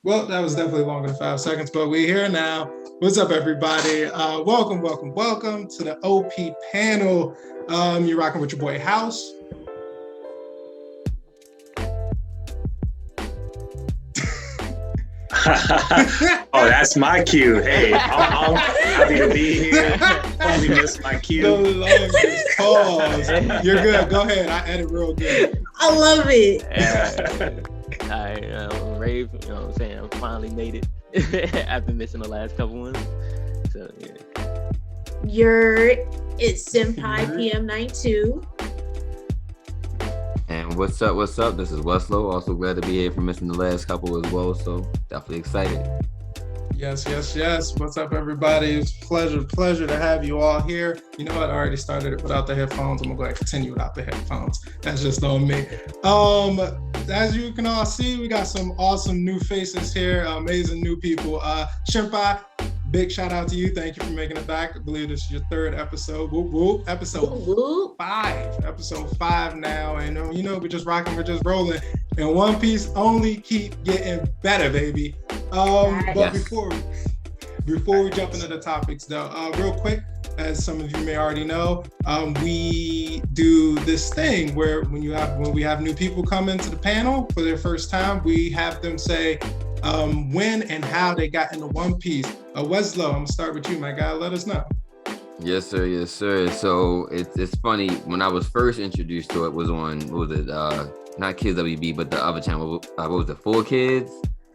Well, that was definitely longer than 5 seconds, but we're here now. What's up, everybody? Welcome to the OP panel. You're rocking with your boy House. Oh, that's my cue. Hey, I'm happy to be here. Only missed my cue. The longest pause. You're good. Go ahead. I edit real good. I love it. Rave, you know what I'm saying? I finally made it after missing the last couple ones. So, yeah. It's Senpai PM92. And what's up? This is Westlow. Also glad to be here for missing the last couple as well. So definitely excited. Yes. What's up, everybody? It's a pleasure to have you all here. You know what? I already started it without the headphones. I'm gonna go ahead and continue without the headphones. That's just on me. As you can all see, we got some awesome new faces here, amazing new people. Senpai, big shout out to you. Thank you for making it back. I believe this is your third episode. Whoop, whoop. Episode 5. Episode 5 now. And we're just rocking, we're just rolling. And One Piece only keep getting better, baby. But yes. before we jump into the topics though, real quick, as some of you may already know, we do this thing where when we have new people come into the panel for their first time, we have them say when and how they got into One Piece. Weslow, I'm gonna start with you, my guy. Let us know. Yes, sir. So it's funny, when I was first introduced to it was on, not Kids WB, but the other channel. What was it, 4Kids?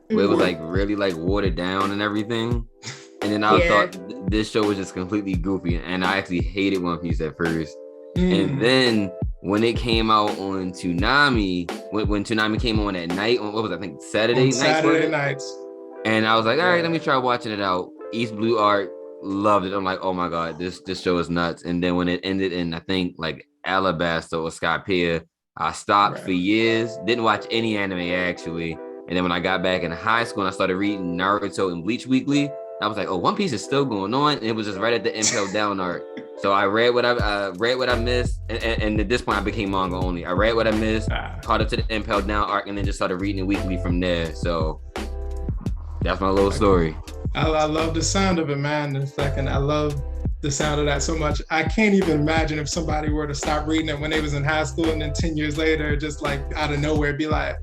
Where it was like really like watered down and everything. And then I thought this show was just completely goofy, and I actually hated One Piece at first. And then when it came out on Toonami, when Toonami came on at night, on what was it, I think Saturday nights. And I was like, all right, let me try watching it out. East Blue Arc, loved it. I'm like, oh my God, this show is nuts. And then when it ended in, I think like Alabasta or Skypiea, I stopped for years, didn't watch any anime actually. And then when I got back in high school and I started reading Naruto and Bleach Weekly, I was like, oh, One Piece is still going on. And it was just right at the Impel Down arc. So I read what I missed. And at this point, I became manga only. I read what I missed, caught up to the Impel Down arc, and then just started reading it weekly from there. So that's my little story. I love the sound of it, man. I love the sound of that so much. I can't even imagine if somebody were to stop reading it when they was in high school and then 10 years later, just like out of nowhere, be like,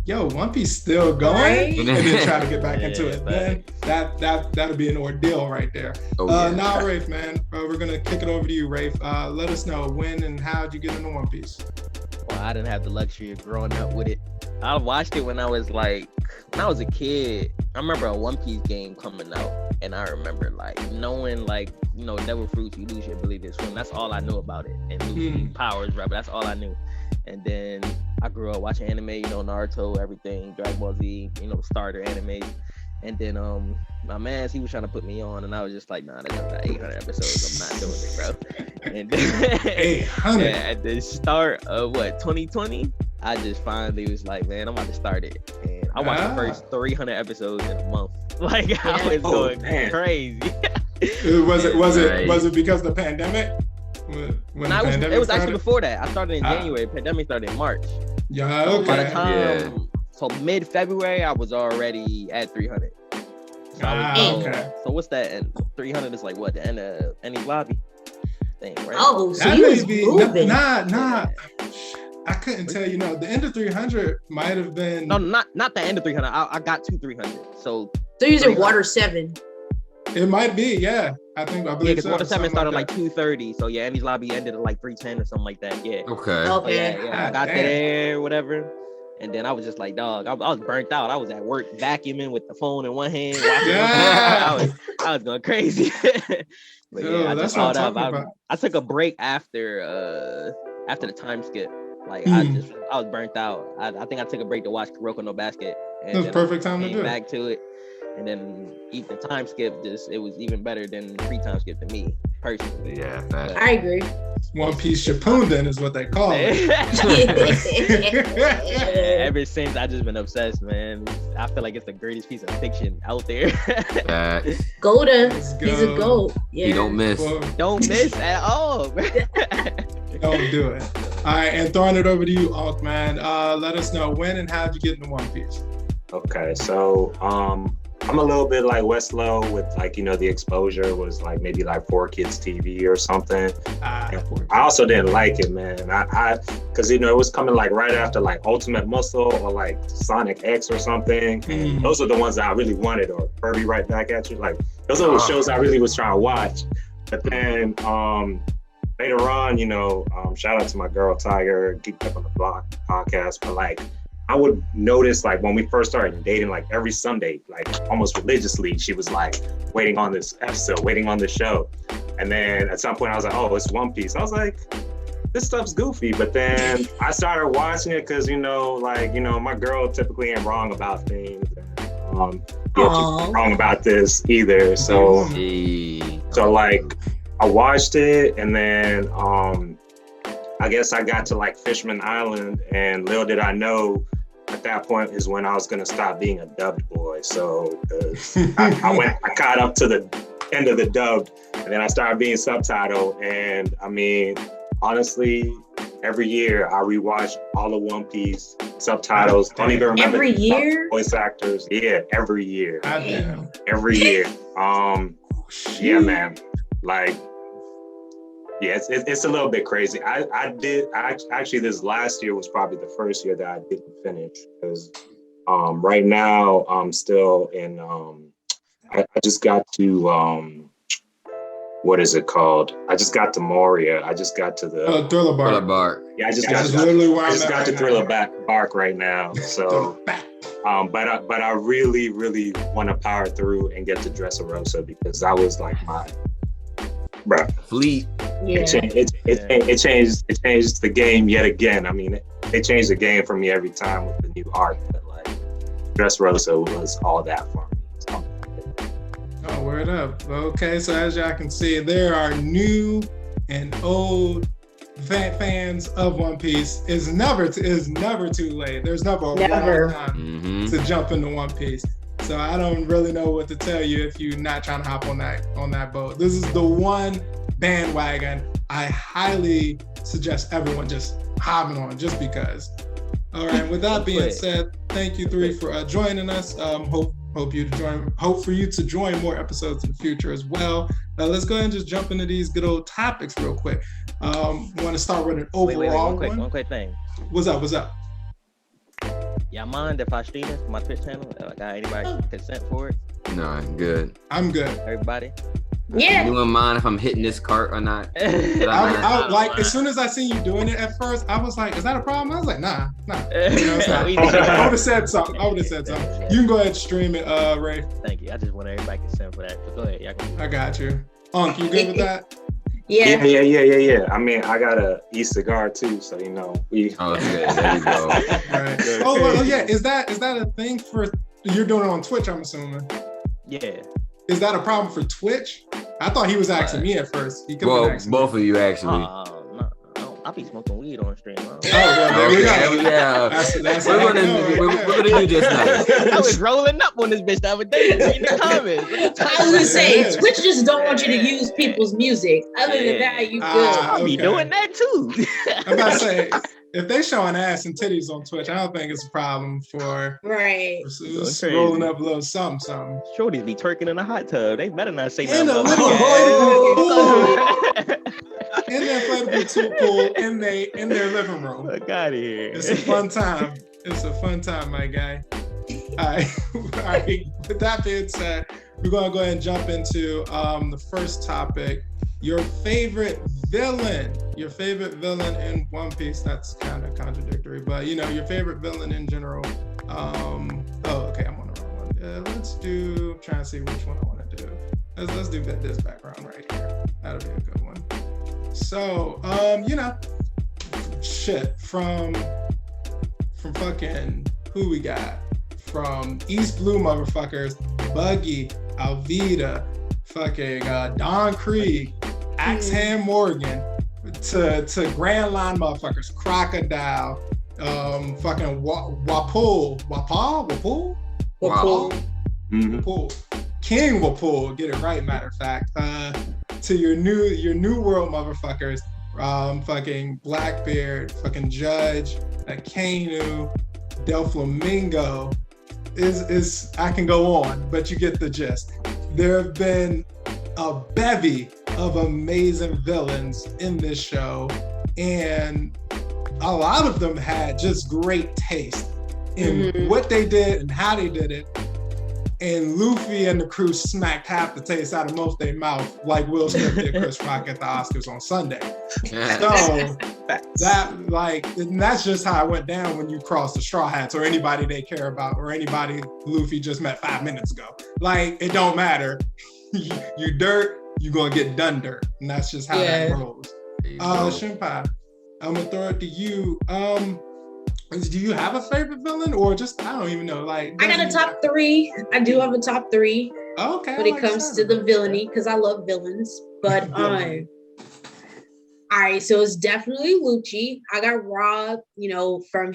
yo, One Piece still going? Right? And then try to get back into it. Man, that'll be an ordeal right there. Now, Rafe, man, we're going to kick it over to you, Rafe. Let us know when and how did you get into One Piece? Well, I didn't have the luxury of growing up with it. I watched it when I was a kid. I remember a One Piece game coming out, and I remember knowing devil fruits, you lose your ability to swim. That's all I knew about it. And losing powers, right? But that's all I knew. And then I grew up watching anime, Naruto, everything, Dragon Ball Z, starter animes. And then my man, he was trying to put me on, and I was just like, nah, that's about 800 episodes. I'm not doing it, bro. And then 800. At the start of 2020, I just finally was like, man, I'm about to start it. And I watched the first 300 episodes in a month. I was going crazy. Was it because of the pandemic? It was actually before that. I started in January. Pandemic started in March. Yeah, so okay. By the time, so mid-February, I was already at 300. So okay. So what's that? And 300 is like what? The end of any lobby thing, right? Oh, so you was moving. Nah. I couldn't tell you. The end of 300 might have been. No, not the end of 300. I got to 300. So using Water 7. It might be, yeah. I believe because Water 7 started like 230. So yeah, Andy's lobby ended at like 310 or something like that. Yeah. Okay. So, yeah. I got there, whatever. And then I was just like, dog, I was burnt out. I was at work vacuuming with the phone in one hand. I was going crazy. But yeah, I just caught up. I took a break after the time skip. Like I was burnt out. I think I took a break to watch Kuroko no Basket. And it was perfect time to do it. Back to it. And then the time skip, it was even better than free time skip to me, personally. Yeah, I agree. One Piece Shippuden is what they call it. Ever since, I've just been obsessed, man. I feel like it's the greatest piece of fiction out there. Golden. He's a goat. Yeah. You don't miss. Don't miss at all. Don't do it. All right, and throwing it over to you, Unc, man. Let us know when and how did you get into One Piece? Okay, so I'm a little bit like Westlow with like, you know, the exposure was like maybe like 4Kids TV or something. I also didn't like it, man. I because, you know, it was coming like right after like Ultimate Muscle or like Sonic X or something. And those are the ones that I really wanted, or Kirby Right Back at You. Like those are the shows I really was trying to watch. But then later on, you know, shout out to my girl Tiger, Geeked Up on the Block podcast, but like I would notice like when we first started dating, like every Sunday, like almost religiously, she was like waiting on this episode, waiting on the show. And then at some point I was like, oh, it's One Piece. I was like, this stuff's goofy. But then I started watching it because, you know, like, you know, my girl typically ain't wrong about things. And, she's wrong about this either. So, like I watched it, and then I guess I got to like Fishman Island, and little did I know at that point is when I was gonna stop being a dubbed boy. So I caught up to the end of the dubbed, and then I started being subtitled. And I mean, honestly, every year I rewatch all of One Piece subtitles. Don't even remember every year voice actors. Yeah, every year. Damn. Every year. Yeah, man. Like, yeah, it's a little bit crazy. I actually this last year was probably the first year that I didn't finish, because right now I'm still in I just got to what is it called? I just got to Moria. I just got to the Thriller Bark. Yeah, I just got to Thriller Bark right now. So but I really want to power through and get to Dressrosa, because that was like my Fleet. Yeah. It changed the game yet again. I mean, it changed the game for me every time with the new art, but like Dressrosa was all that for me. So. Oh, word up. Okay, so as y'all can see, there are new and old fans of One Piece. It's never too late. There's never a wrong time to jump into One Piece. So I don't really know what to tell you if you're not trying to hop on that boat. This is the one bandwagon I highly suggest everyone just hopping on, just because. All right. With that being said, thank you three for joining us. Hope for you to join more episodes in the future as well. Let's go ahead and just jump into these good old topics real quick. Want to start with an overall one quick thing. What's up? Y'all mind if I stream it from my Twitch channel? Got anybody consent for it? No, good. I'm good. Everybody? Yeah. You wouldn't mind if I'm hitting this cart or not? I like, as soon as I seen you doing it at first, I was like, is that a problem? I was like, nah. You know, I would have said something. You can go ahead and stream it, Ray. Thank you. I just want everybody consent for that. But go ahead. Y'all can. I got you. You good with that? Yeah. I mean, I got a e-cigar too, so you know we. Oh, good. There you go. Right. Oh yeah. Is that a thing for? You're doing it on Twitch, I'm assuming. Yeah. Is that a problem for Twitch? I thought he was asking me at first. Well, both of you actually. No. I'll be smoking weed on stream. Well, there we go. Yeah. That's we're gonna do this now. I was rolling up on this bitch the other day in the comments. I was gonna say, Twitch just don't want you to use people's music. Other than that, you good. I'll be doing that too. I'm about to say, if they showing ass and titties on Twitch, I don't think it's a problem for rolling up a little something. Shorties be twerking in a hot tub. They better not say in nothing. In the inflatable pool in their living room. Look out of here. It's a fun time, my guy. All right. With that being said, we're gonna go ahead and jump into the first topic. Your favorite villain in One Piece. That's kind of contradictory, but you know, your favorite villain in general. Okay, I'm on the wrong one. I'm trying to see which one I want to do. Let's do this background right here. That'll be a good one. So, you know, from fucking who we got? From East Blue motherfuckers, Buggy, Alvida, fucking Don Krieg, Axeham Morgan, to Grand Line motherfuckers, Crocodile, fucking Wapol, King Wapol, get it right, matter of fact. To your new world motherfuckers, fucking Blackbeard, fucking Judge, Akainu, Del Flamingo, is I can go on, but you get the gist. There have been a bevy of amazing villains in this show, and a lot of them had just great taste in what they did and how they did it. And Luffy and the crew smacked half the taste out of most of their mouth, like Will Smith did Chris Rock at the Oscars on Sunday. So that's just how it went down when you cross the Straw Hats or anybody they care about or anybody Luffy just met 5 minutes ago. Like, it don't matter. You dirt, you gonna get done dirt, and that's just how that rolls. Shunpai, I'm gonna throw it to you. Do you have a favorite villain, or just I don't even know? Like, I got a top 3. I do have a top 3. Okay. When it comes to the villainy, because I love villains. But all right, so it's definitely Lucci. I got robbed, from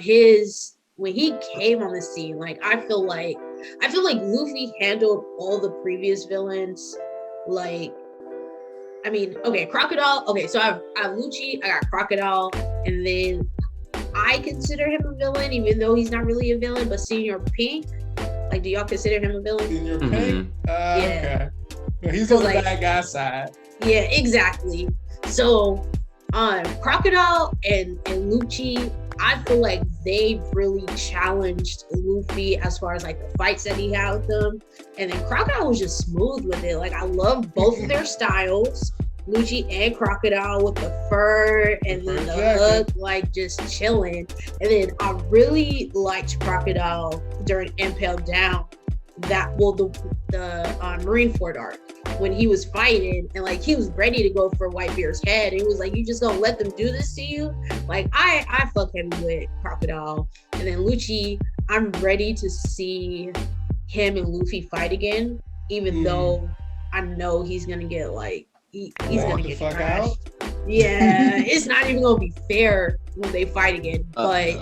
when he came on the scene. Like, I feel like Luffy handled all the previous villains. Like, I mean, okay, Crocodile. Okay, so I have Lucci, I got Crocodile, and then I consider him a villain, even though he's not really a villain. But Senior Pink, like, do y'all consider him a villain? Senior Pink? Okay. No, he's on the bad guy side. Yeah, exactly. So, Crocodile and Lucci, I feel like they've really challenged Luffy as far as like the fights that he had with them. And then Crocodile was just smooth with it. Like, I love both of their styles. Lucci and Crocodile with the fur and then the hook, like, just chilling. And then I really liked Crocodile during Impaled Down, the Marineford arc, when he was fighting and like he was ready to go for Whitebeard's head. It was like, you just gonna let them do this to you? Like, I fuck heavy with Crocodile. And then Lucci, I'm ready to see him and Luffy fight again, even though I know he's gonna get like he's gonna get trashed. Yeah, it's not even gonna be fair when they fight again. But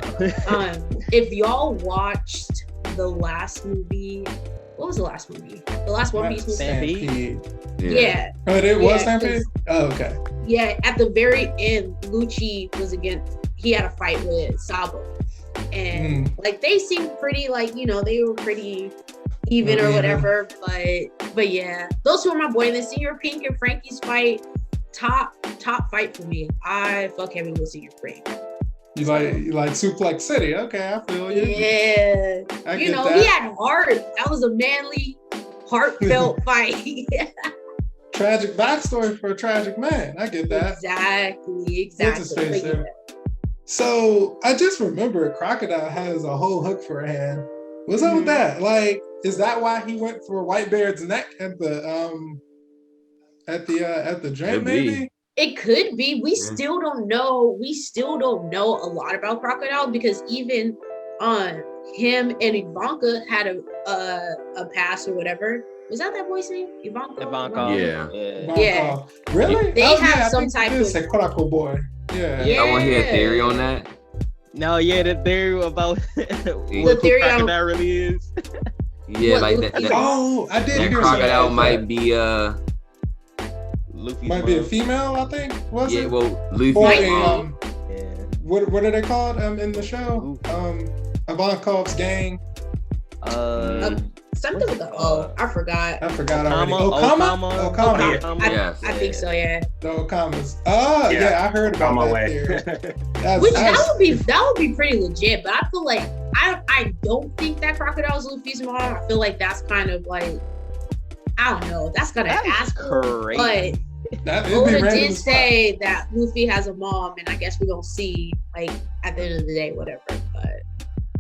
if y'all watched the last movie, what was the last movie? The last One Piece movie? Stampede. Yeah. Oh, it was Stampede? Oh, okay. Yeah, at the very end, Lucci he had a fight with Sabo. And like, they seemed pretty, like, they were pretty even or whatever. But yeah, those two are my boys. And then Senior Pink and Frankie's fight, top fight for me. I fuck heavy with Senior Pink. You like Suplex City? Okay, I feel you. Yeah, he had heart. That was a manly, heartfelt fight. Tragic backstory for a tragic man. I get that. Exactly. What's his face there? So I just remember Crocodile has a whole hook for a hand. What's up with that? Like, is that why he went for Whitebeard's neck at the drink? Maybe. It could be. We still don't know. We still don't know a lot about Crocodile, because even him and Ivanka had a past or whatever. Was that boy's name? Ivanka. Yeah. Yeah. Really? They have some type of Crocodile boy. Yeah. I want to hear a theory on that. No, the theory about the theory Crocodile really is. Yeah, like that. Oh, I did hear Crocodile might be Luffy's might mom. be a female, I think. Was it? Yeah, well, Luffy's mom. What are they called in the show? Ivankov's gang. Something with the I forgot. Already. Okama? Yes. I think so, yeah. The Okamas. Oh, yeah, I heard about that theory. That would be pretty legit, but I feel like I don't think that Crocodile's Luffy's mom. I feel like that's kind of like, I don't know. That's kind of crazy. But Oda did say that Luffy has a mom, and I guess we're gonna see, like, at the end of the day, whatever. But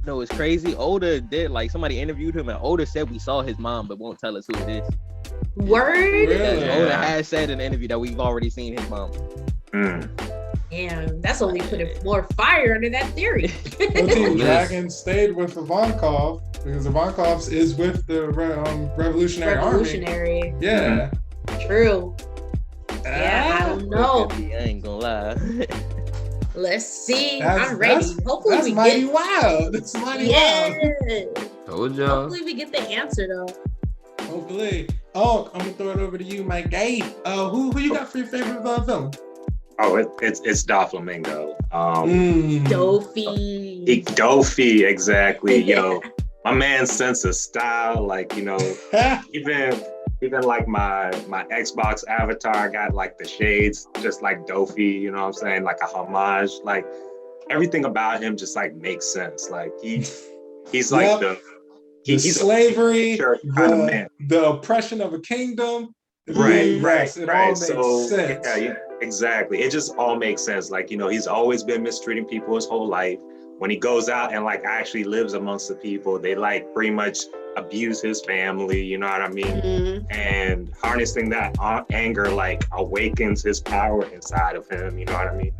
no, it's crazy. Oda did, like, somebody interviewed him, and Oda said we saw his mom, but won't tell us who it is. Word? Really? Oda has said in an interview that we've already seen his mom. Damn, that's only putting more fire under that theory. Team Dragon stayed with Ivankov because Ivankov is with the Revolutionary Army. Yeah. True. Yeah, I don't know. I ain't gonna lie. Let's see. I'm ready. Hopefully that's mighty wild. That's mighty wild. Told y'all. Hopefully we get the answer though. Hopefully. Oh, I'm gonna throw it over to you, Mike Gabe. Who you got for your favorite villain? Oh, it's Doflamingo. Dofi. Dofi, exactly. Yo, my man's sense of style, like, you know, even like my Xbox avatar, I got like the shades, just like Dofi, you know what I'm saying? Like a homage, like everything about him just like makes sense. Like he's like he's slavery, kind of man. The oppression of a kingdom. Right. It all makes sense. Yeah, exactly. It just all makes sense. Like, you know, he's always been mistreating people his whole life. When he goes out and like actually lives amongst the people, they like pretty much abuse his family, you know what I mean? Mm-hmm. And harnessing that anger like awakens his power inside of him, you know what I mean?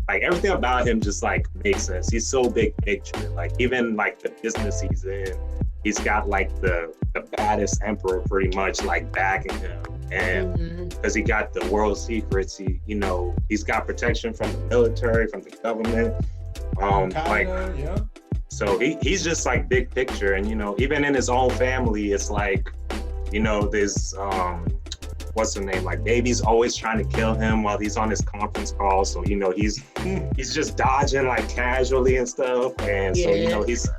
Like everything about him just like makes sense. He's so big picture. Like even like the business he's in, he's got like the baddest emperor pretty much like backing him. And because he got the world secrets, he's got protection from the military, from the government. So he's just like big picture. And, you know, even in his own family, it's like, you know, there's, what's her name? Like baby's always trying to kill him while he's on his conference call. So, you know, he's just dodging like casually and stuff. And so, you know, he's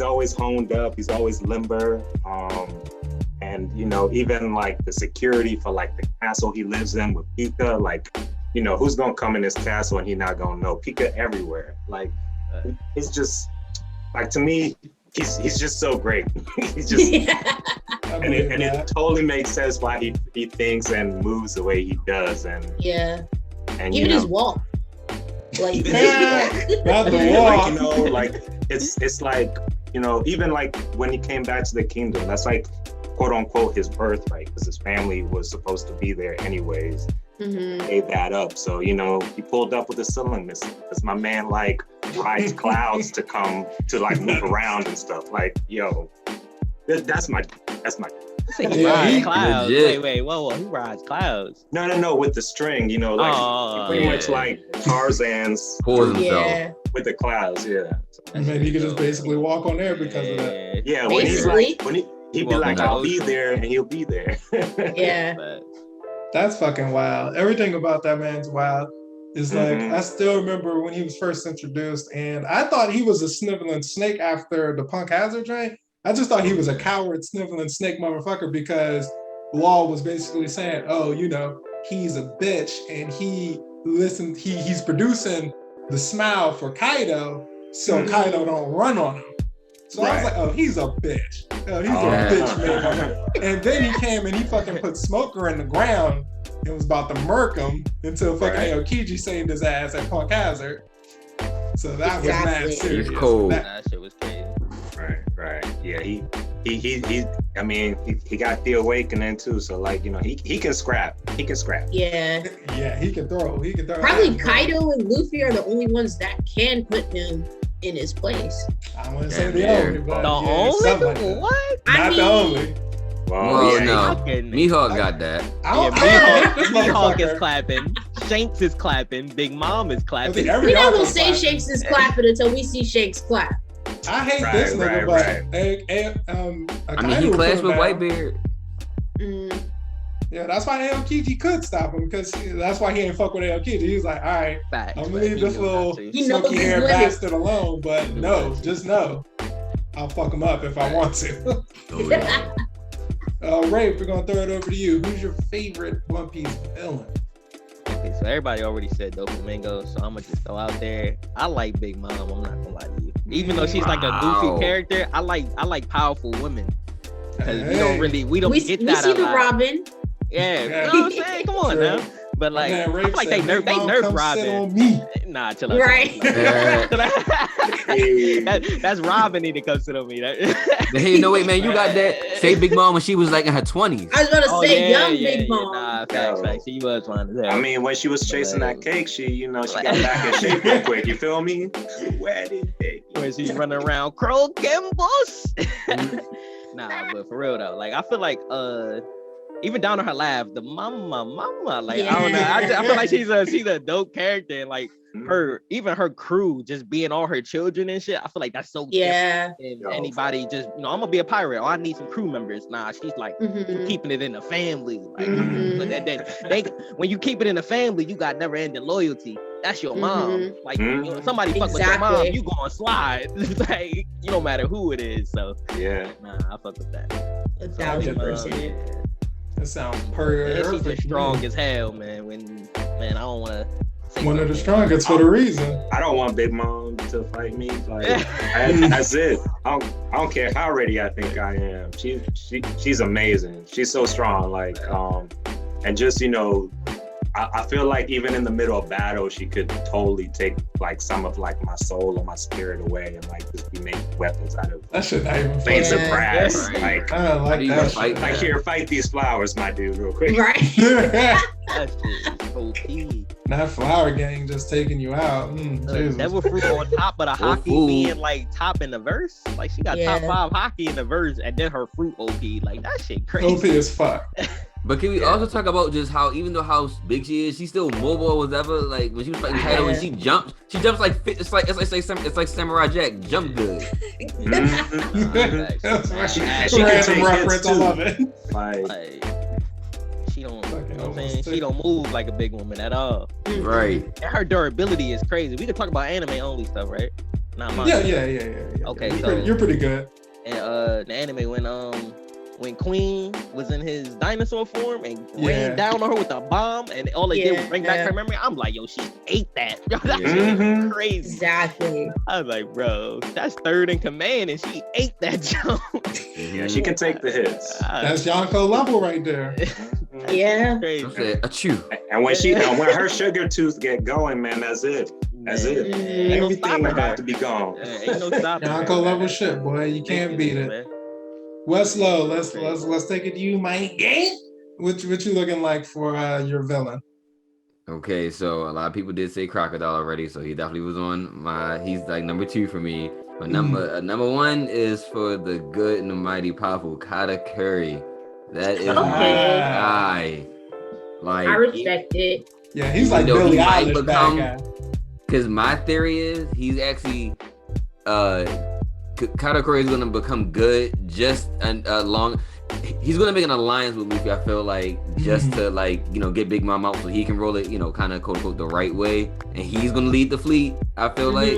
always honed up. He's always limber. And, you know, even like the security for like the castle he lives in with Pika, like, you know, who's gonna come in this castle and he not gonna know? Pika everywhere. Like, it's just, like, to me, he's just so great. He's just, and it totally makes sense why he thinks and moves the way he does. And even his walk. Like, not the walk. Like, you know, like, it's like, you know, even like when he came back to the kingdom, that's like, quote unquote, his birthright, because his family was supposed to be there anyways. Gave that up. So, you know, he pulled up with a ceiling missing because my man like rides clouds to come to like move around and stuff. Like, yo, that's my he rides clouds. Wait, whoa, he rides clouds. No, with the string, you know, like pretty much like Tarzan's with the clouds, So, maybe he could just basically walk on air because of that. Yeah, when he's like, he'd be like, I'll be there, and he'll be there. That's fucking wild. Everything about that man's wild. It's like, I still remember when he was first introduced, and I thought he was a sniveling snake after the Punk Hazard joint. I just thought he was a coward sniveling snake motherfucker because Law was basically saying, oh, you know, he's a bitch, and he's producing the smile for Kaido, so Kaido don't run on him. So I was like, oh, he's a bitch. Oh, he's a bitch, man. And then he came and he fucking put Smoker in the ground and was about to murk him until fucking Aokiji saved his ass at Punk Hazard. So that was mad serious. He's cool. That shit was crazy. Right. Yeah, he got the awakening too. So like, you know, he can scrap. Yeah, he can throw. Probably Kaido and Luffy are the only ones that can put him in his place. I want to say the only, but the only? What? Not the only. Well, no. Mihawk got that. Mihawk is clapping. Shanks is clapping. Big Mom is clapping. We not gonna say Shanks is clapping until we see Shanks clap. I hate this nigga, but I mean, he clashed with Whitebeard. Yeah, that's why Aokiji could stop him, because that's why he ain't fuck with Aokiji. He was like, all right, I'm gonna leave this little smoky hair bastard alone, but just know, I'll fuck him up if I want to. Rafe, we're gonna throw it over to you. Who's your favorite One Piece villain? Okay, so everybody already said Doflamingo, so I'm gonna just throw out there. I like Big Mom. I'm not gonna lie to you. Even though she's like a goofy character, I like powerful women. Because we don't get that. We see the Robin. Yeah, you know what I'm saying? Come on now. But like, I feel like they nerf Robin. Nah, chill out. Right. That's Robin need to come sit on me. Hey, no wait, man, you got that. Say Big Mom when she was like in her 20s. I was gonna say young Big Mom. Nah, facts. She was fine as hell. I mean, when she was chasing that cake, she got back in shape real quick. You feel me? When she's running around, Crow Boss. Nah, but for real though, like I feel like even down to her laugh, the mama, like I don't know. I feel like she's a dope character, and like her crew just being all her children and shit. I feel like that's so different than anybody just I'm gonna be a pirate. I need some crew members. Nah, she's like keeping it in the family. Like, but then when you keep it in the family, you got never ending loyalty. That's your mom. Like, you know, somebody fuck with your mom, you gonna slide. Like, you no matter who it is. So yeah, nah, I fuck with that. 1,000%. That sounds perfect. She's just strong as hell, man. I don't want to. One of the strongest for the reason. I don't want Big Mom to fight me. Like that's it. I don't care how ready I think I am. She's amazing. She's so strong. Like and just I feel like even in the middle of battle, she could totally take like some of like my soul or my spirit away and like just be making weapons out of that shit not even plates of brass. Right. Like I don't like that shit. Like here, fight these flowers, my dude, real quick. Right. That shit is OP. That flower gang just taking you out. Devil fruit on top of the hockey being like top in the verse. Like she got top 5 hockey in the verse and then her fruit OP. Like that shit crazy. OP as fuck. But can we also talk about just how even though how big she is, she's still mobile as ever. Like when she was fighting Kaido, when she jumps like it's like Samurai Jack jump good. She can take hits too. I love it. Like she don't, you know what I'm saying? She don't move like a big woman at all. Right. And her durability is crazy. We could talk about anime only stuff, right? Not mine. Yeah. Okay, you're pretty good. And the anime when Queen was in his dinosaur form and rained down on her with a bomb and all they did was bring back her memory, I'm like, yo, she ate that. Yo, that shit was crazy. Exactly. I was like, bro, that's third in command and she ate that jump. Yeah, she can take the hits. That's Yonko level right there. Yeah. Crazy. And when her sugar tooth get going, man, that's it. That's it. Everything about to be gone. Ain't no stopping. Yonko level shit, boy. You can't beat it. Man. Westlow, let's take it to you, man. What you looking like for your villain? Okay, so a lot of people did say Crocodile already, so he definitely was on he's like number 2 for me. But number 1 is for the good and the mighty powerful Katakuri. That is my guy. Like I respect it. Yeah, he's like Billy Eilish bad guy. Because my theory is he's actually Katakuri is gonna become good just he's gonna make an alliance with Luffy, I feel like, just to get Big Mom out so he can roll it, kind of quote unquote the right way. And he's gonna lead the fleet, I feel like.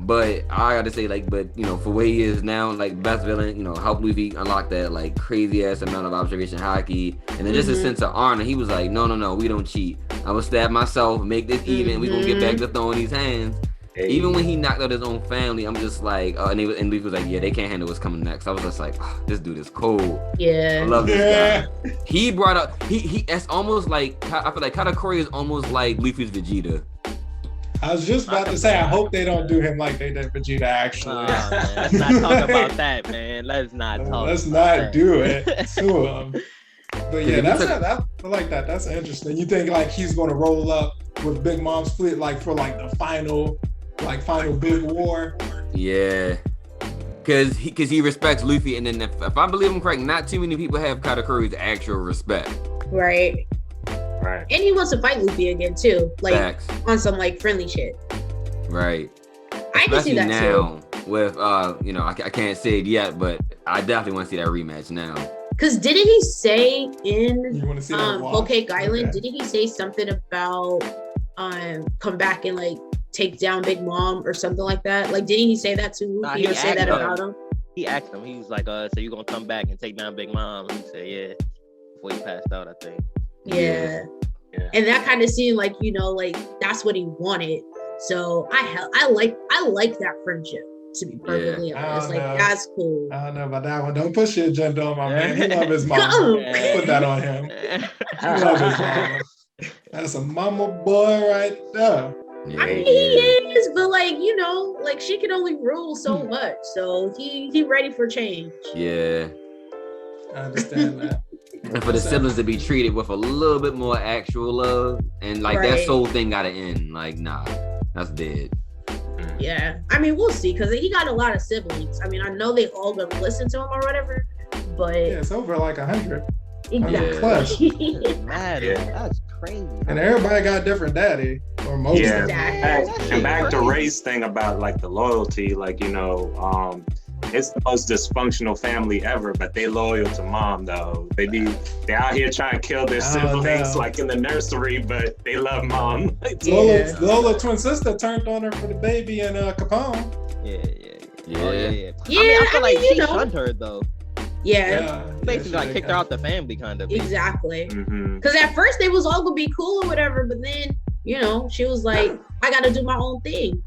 But I gotta say, for where he is now, like best villain, help Luffy unlock that like crazy ass amount of observation haki, and then just a sense of honor. He was like, no, we don't cheat. I will stab myself, make this even. We gonna get back to throwing these hands. Hey. Even when he knocked out his own family, I'm just like, and Luffy was like, yeah, they can't handle what's coming next. I was just like, this dude is cool. Yeah, I love this guy. He brought up he. It's almost like I feel like Katakuri is almost like Luffy's Vegeta. I was just about to say, I hope they don't do him like they did Vegeta, actually. Man, let's not talk about that, man. Let's not talk Let's about not that. do it to him. But yeah, I like that. That's interesting. You think like he's going to roll up with Big Mom's fleet like for like the final big war? Yeah. Because he respects Luffy, and then if I believe him correct, not too many people have Katakuri's actual respect. Right. And he wants to fight Luffy again too, like Facts. On some like friendly shit. Right. I can see that now too. With I can't say it yet, but I definitely want to see that rematch now. Cause didn't he say in Whole Cake Island, didn't he say something about come back and like take down Big Mom or something like that? Like didn't he say that to Luffy or say that about him? He asked him, he was like, so you gonna come back and take down Big Mom? And he said, yeah. Before he passed out, I think. Yeah. And that kind of seemed like, like that's what he wanted. So I like that friendship, to be perfectly honest. Like that's cool. I don't know about that one. Don't push your agenda on my man. He love his mama. Put that on him. He love his mama. That's a mama boy right there. I mean, he is, but like she can only rule so much. So he ready for change. Yeah. I understand that. And for the siblings to be treated with a little bit more actual love, and like that soul thing gotta end. Like, nah, that's dead. Yeah, I mean, we'll see, because he got a lot of siblings. I mean, I know they all gonna listen to him or whatever, but it's over like 100. Exactly. That's crazy. And everybody got a different daddy, or most. Yeah, and back to Ray's thing about like the loyalty, like it's the most dysfunctional family ever, but they loyal to mom though. They out here trying to kill their siblings like in the nursery, but they love mom. Lola twin sister turned on her for the baby and Capone. Yeah. I feel like she shunned her though. Basically like kicked her out the family kind of. Exactly. Because at first they was all gonna be cool or whatever, but then she was like, I gotta do my own thing.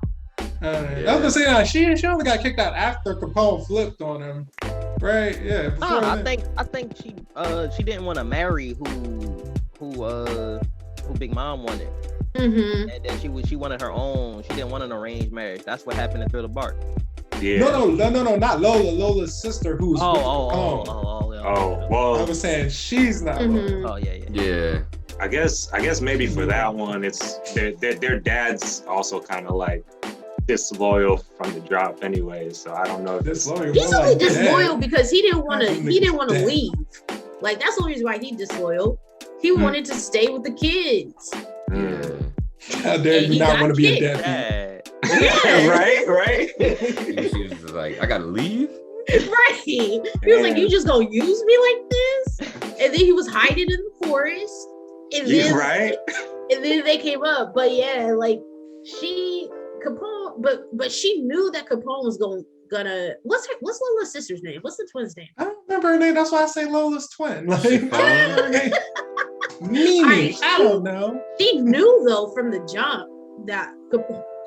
I was gonna say she only got kicked out after Capone flipped on him, right? Yeah. I think she didn't want to marry who Big Mom wanted, and then she wanted her own. She didn't want an arranged marriage. That's what happened in Thriller Bark. Yeah. No, not Lola. Lola's sister, who's well, I was saying she's not Lola. Yeah. I guess maybe for that one, it's their dad's also kind of like disloyal from the drop anyway. So I don't know if disloyal. He's only disloyal because he didn't want to leave. Like that's the only reason why he's disloyal. He wanted to stay with the kids. How dare you not want to be a deadbeat? Yeah, right. She was like, I gotta leave. Right. He was like, you just gonna use me like this? And then he was hiding in the forest. And then, and then they came up. But yeah, like Capone, but she knew that Capone was gonna what's Lola's sister's name? What's the twin's name? I don't remember her name. That's why I say Lola's twin. Like Mimi. I don't know. She knew though from the jump that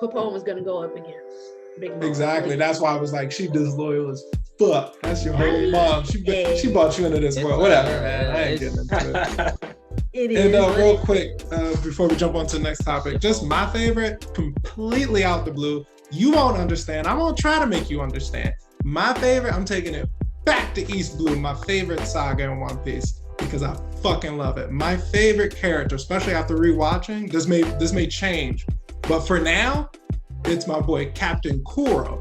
Capone was gonna go up against Big Mom. Exactly. That's why I was like, she disloyal as fuck. That's your whole mom. She brought you into this world. Whatever, man. I ain't getting into it. And real quick, before we jump on to the next topic, just my favorite, completely out the blue. You won't understand. I'm gonna try to make you understand. My favorite, I'm taking it back to East Blue, my favorite saga in One Piece, because I fucking love it. My favorite character, especially after rewatching, this may change, but for now, it's my boy Captain Kuro.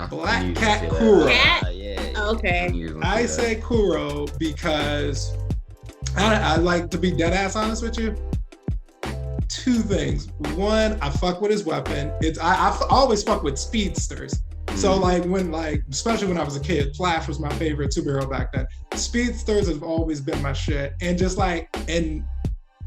Black Cat Kuro. Okay. I say Kuro because I like to be dead ass honest with you. Two things. One, I fuck with his weapon. I always fuck with speedsters. So especially when I was a kid, Flash was my favorite superhero back then. Speedsters have always been my shit. And and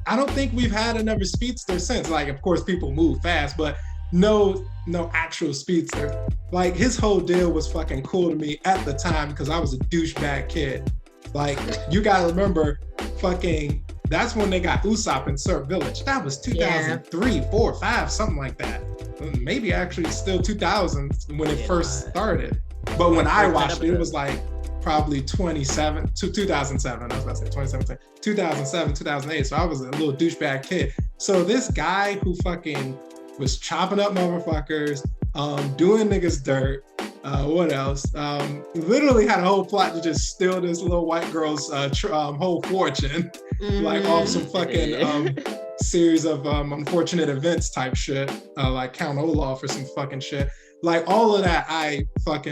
I don't think we've had another speedster since. Like, of course, people move fast, but no actual speedster. Like, his whole deal was fucking cool to me at the time because I was a douchebag kid. Like, you gotta remember, that's when they got Usopp in Surf Village. That was 2003, 4, 5, something like that. Maybe actually still 2000 when it first started. But when I watched it, it was like probably 2007. I was about to say 2017, 2007, 2008. So I was a little douchebag kid. So this guy who fucking was chopping up motherfuckers, doing niggas dirt. What else? Literally had a whole plot to just steal this little white girl's whole fortune, like off some fucking series of unfortunate events type shit, like Count Olaf or some fucking shit. Like all of that, I fucked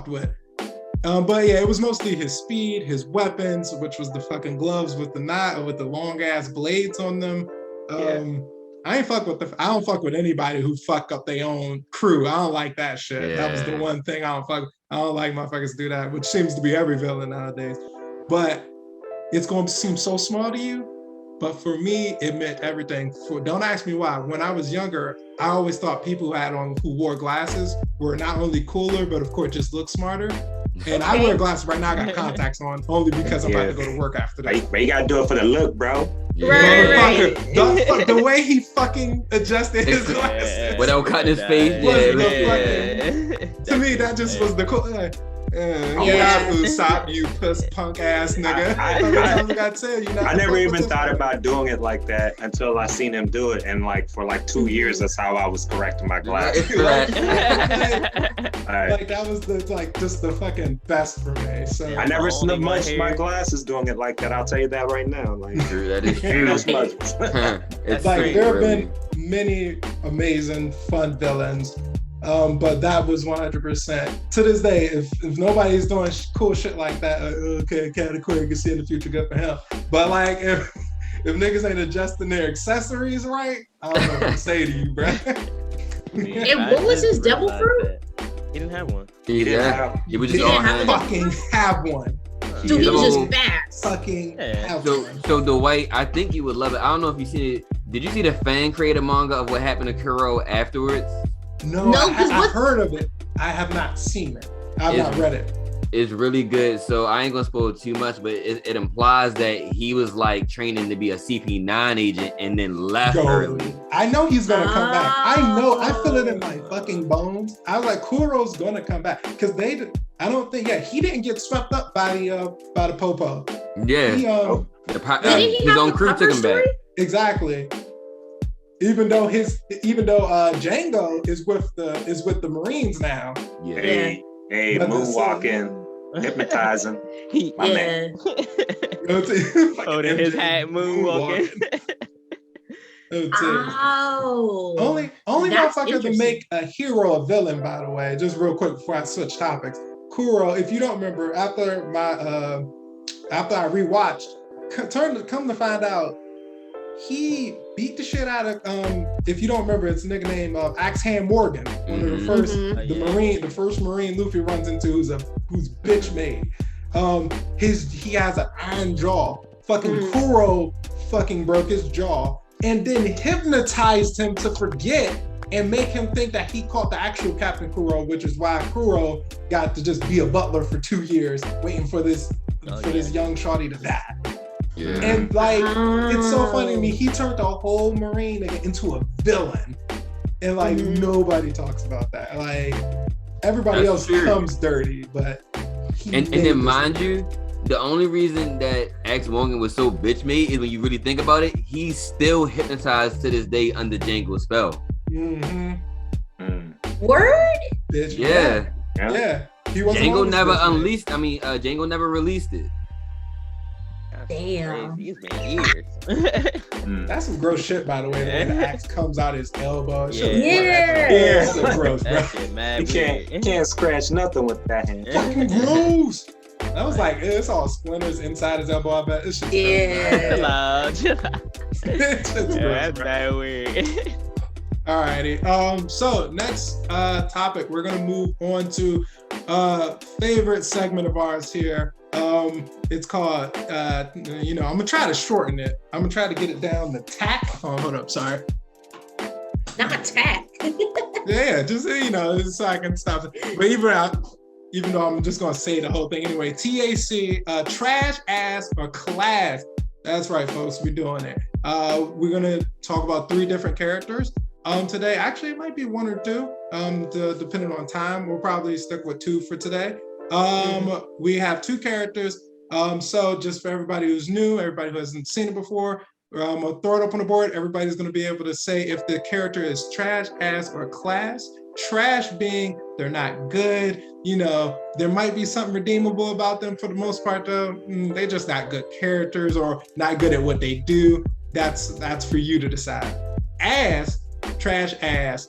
with. But yeah, it was mostly his speed, his weapons, which was the fucking gloves with the long ass blades on them. I don't fuck with anybody who fuck up their own crew. I don't like that shit. Yeah. That was the one thing I don't like motherfuckers do that, which seems to be every villain nowadays. But it's going to seem so small to you. But for me, it meant everything. Don't ask me why. When I was younger, I always thought people who wore glasses were not only cooler, but of course just look smarter. And I wear glasses right now. I got contacts on only because I'm about to go to work after that. But you gotta do it for the look, bro. Right. The way he fucking adjusted his glasses without cutting his face. To me, that just was the cool. Usopp, you puss punk ass nigga. I never even thought about doing it like that until I seen him do it, and like for like 2 years, that's how I was correcting my glasses. Like that was just the fucking best for me. So I never smudged my glasses doing it like that. I'll tell you that right now. Like true, that is true. No smudges. It's like there have been many amazing, fun villains. But that was 100%. To this day, if nobody's doing cool shit like that, okay, Katakuri can see in the future, good for him. But like, if niggas ain't adjusting their accessories right, I don't know what to say to you, bro. And what was his devil fruit? He didn't have one. He didn't have. He was He just all didn't hands. fucking have one. Dude, he was So- just fast. Fucking have So, one. so Dwight, I think you would love it. I don't know if you seen it. Did you see the fan created manga of what happened to Kuro afterwards? No, No, I 'cause I've what- heard of it. I have not seen it. I've not read it. It's really good. So I ain't gonna spoil too much, but it implies that he was like training to be a CP9 agent and then left early. I know he's gonna come back. I know. I feel it in my fucking bones. I was like, Kuro's gonna come back because I don't think. Yeah, he didn't get swept up by the popo. Yeah, He, Didn't he his have own the crew cover took him story? back. exactly. Even though Django is with the Marines now. Yeah. Hey, But moonwalking, hypnotizing. My man. Holding his hat, moonwalking. Oh. Only That's motherfucker to interesting. make a hero a villain, by the way. Just real quick before I switch topics. Kuro, if you don't remember, after I rewatched, come to find out, he beat the shit out of if you don't remember, it's a nigga named Axe Hand Morgan, one of the first the first Marine Luffy runs into who's bitch made. He has an iron jaw. Fucking Kuro fucking broke his jaw and then hypnotized him to forget and make him think that he caught the actual Captain Kuro, which is why Kuro got to just be a butler for 2 years waiting for this young shawty to die. Yeah. And like, it's so funny to me. He turned the whole Marine nigga into a villain, and like nobody talks about that. Like everybody else comes dirty, but and then mind you, the only reason that Axe Morgan was so bitch made is when you really think about it, he's still hypnotized to this day under Django's spell. Word? Bitch, Yeah. He wasn't Django always never bitch made. unleashed. I mean, Django never released it. Damn. He's been years. That's some gross shit, by the way. The way the axe comes out his elbow. Yeah. That's so gross, bro. That shit mad You can't scratch nothing with that hand. Fucking gross. That was like, it's all splinters inside his elbow. I bet it's just Yeah. Chill out. it's just gross, That's bro. bad weird. Alrighty. So next topic, we're gonna move on to favorite segment of ours here. It's called I'm gonna try to shorten it. I'm gonna try to get it down to tack. Oh, hold up, sorry. Not tack. Yeah, just so I can stop it. But even though I'm just gonna say the whole thing anyway. TAC, trash, ass, or class. That's right, folks. We're doing it. We're gonna talk about 3 different characters. Today, actually, it might be 1 or 2, depending on time. We'll probably stick with 2 for today. We have 2 characters. So just for everybody who's new, everybody who hasn't seen it before, I'm gonna throw it up on the board. Everybody's gonna be able to say if the character is trash, ass, or class. Trash being they're not good. There might be something redeemable about them for the most part, though. They're just not good characters or not good at what they do. That's for you to decide. Ass, trash, ass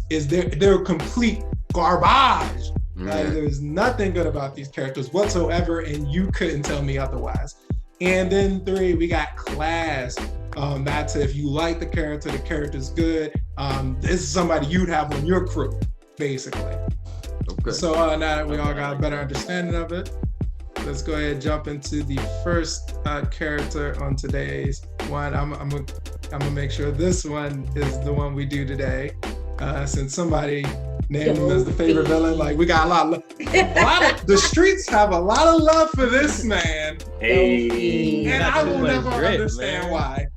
is they're complete garbage. Like, there's nothing good about these characters whatsoever, and you couldn't tell me otherwise. And then 3, we got class. That's if you like the character's good. This is somebody you'd have on your crew, basically. Okay. So now that we all got a better understanding of it, let's go ahead and jump into the first character on today's one. I'm gonna make sure this one is the one we do today, since somebody named him as the favorite villain. Like, we got a lot of the streets have a lot of love for this man. Hey. And I will never understand why.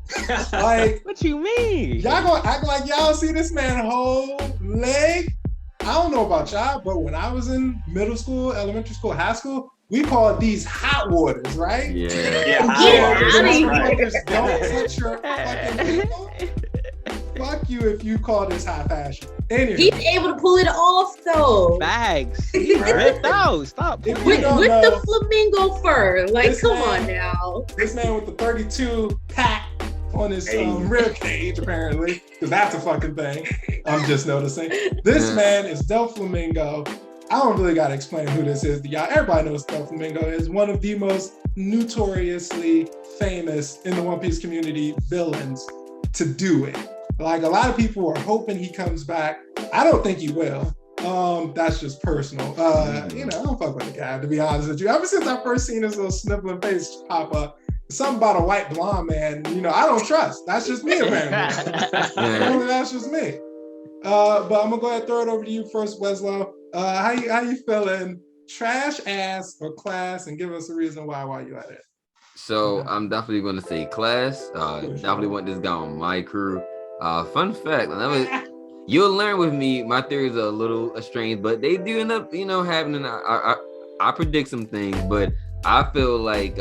Like, What you mean? y'all gonna act like y'all see this man whole leg? I don't know about y'all, but when I was in middle school, elementary school, high school, we called these hot waters, right? Yeah. Get out of here. Motherfuckers don't touch your fucking people. Fuck you if you call this high fashion. Anyway, He's able to pull it off though. Bags. Ripped out. Stop. If you With don't the know, flamingo fur. Like, This come man- on now. this man with the 32 pack on his rib cage, apparently, because that's a fucking thing. I'm just noticing. This man is Del Flamingo. I don't really gotta explain who this is to y'all. Everybody knows Del Flamingo is one of the most notoriously famous in the One Piece community villains to do it. Like, a lot of people are hoping he comes back. I don't think he will. That's just personal. You know, I don't fuck with the guy, to be honest with you. Ever since I first seen his little sniffling face pop up, something about a white blonde man, you know, I don't trust. That's just me, apparently. That's just me. But I'm gonna go ahead and throw it over to you first, Weslow. How you feeling? Trash, ass, or class? And give us a reason why you at it. So I'm definitely gonna say class. Definitely want this guy on my crew. Fun fact, you'll learn with me, my theories are a little strange, but they do end up, you know, having I predict some things, but I feel like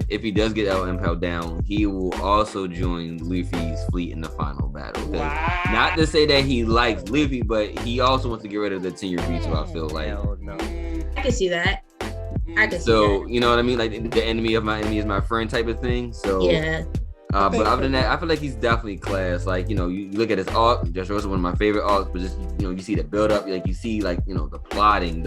if he does get El Impel down, he will also join Luffy's fleet in the final battle. Wow. Not to say that he likes Luffy, but he also wants to get rid of the 10-year beat, so I feel like. No. I can see that. So, you know what I mean? Like the enemy of my enemy is my friend type of thing. So yeah. But other than that, I feel like he's definitely class. Like, you know, you look at his arc, Just Rosa, one of my favorite arcs, but just, you know, you see the build up, like you see like, you know, the plotting,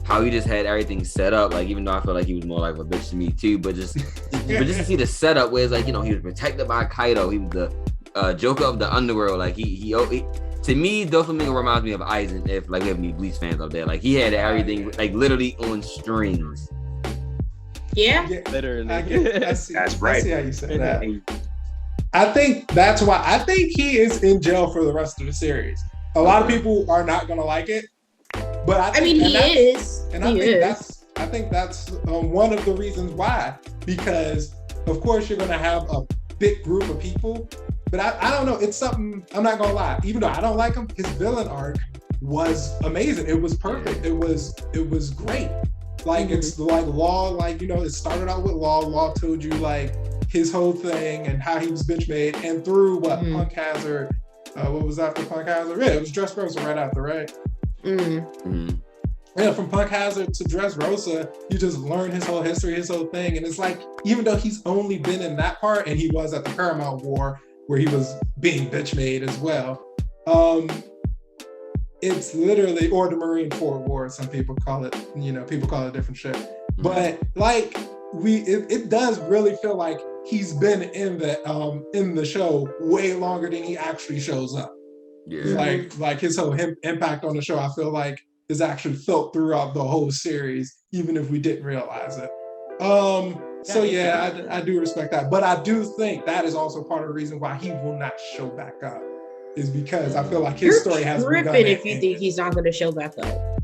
how he just had everything set up. Like, even though I feel like he was more like a bitch to me too, but just to see the setup where it's like, you know, he was protected by Kaido. He was the Joker of the underworld. Like he to me, Doflamingo reminds me of Aizen. If like we have any Bleach fans out there, like he had everything like literally on strings. Yeah, literally. That's right. I see how you say that. I think that's why I think he is in jail for the rest of the series. A lot of people are not gonna like it, but I think, he is. And I think that's one of the reasons why. Because of course you're gonna have a big group of people, but I don't know. It's something, I'm not gonna lie. Even though I don't like him, his villain arc was amazing. It was perfect. It was great. Like it's like Law, like, you know, it started out with Law. Law told you like his whole thing and how he was bitch made, and through Punk Hazard, what was after Punk Hazard? Yeah, it was Dressrosa right after, right? Yeah, from Punk Hazard to Dressrosa, you just learn his whole history, his whole thing, and it's like, even though he's only been in that part, and he was at the Paramount War where he was being bitch made as well. It's literally, or the Marine Corps War, some people call it, you know, people call it different shit. But like it does really feel like he's been in the show way longer than he actually shows up. Yeah. Like his whole impact on the show, I feel like is actually felt throughout the whole series, even if we didn't realize it. So yeah, I do respect that. But I do think that is also part of the reason why he will not show back up. Is because I feel like his story has begun. You're tripping if you think he's not going to show back up.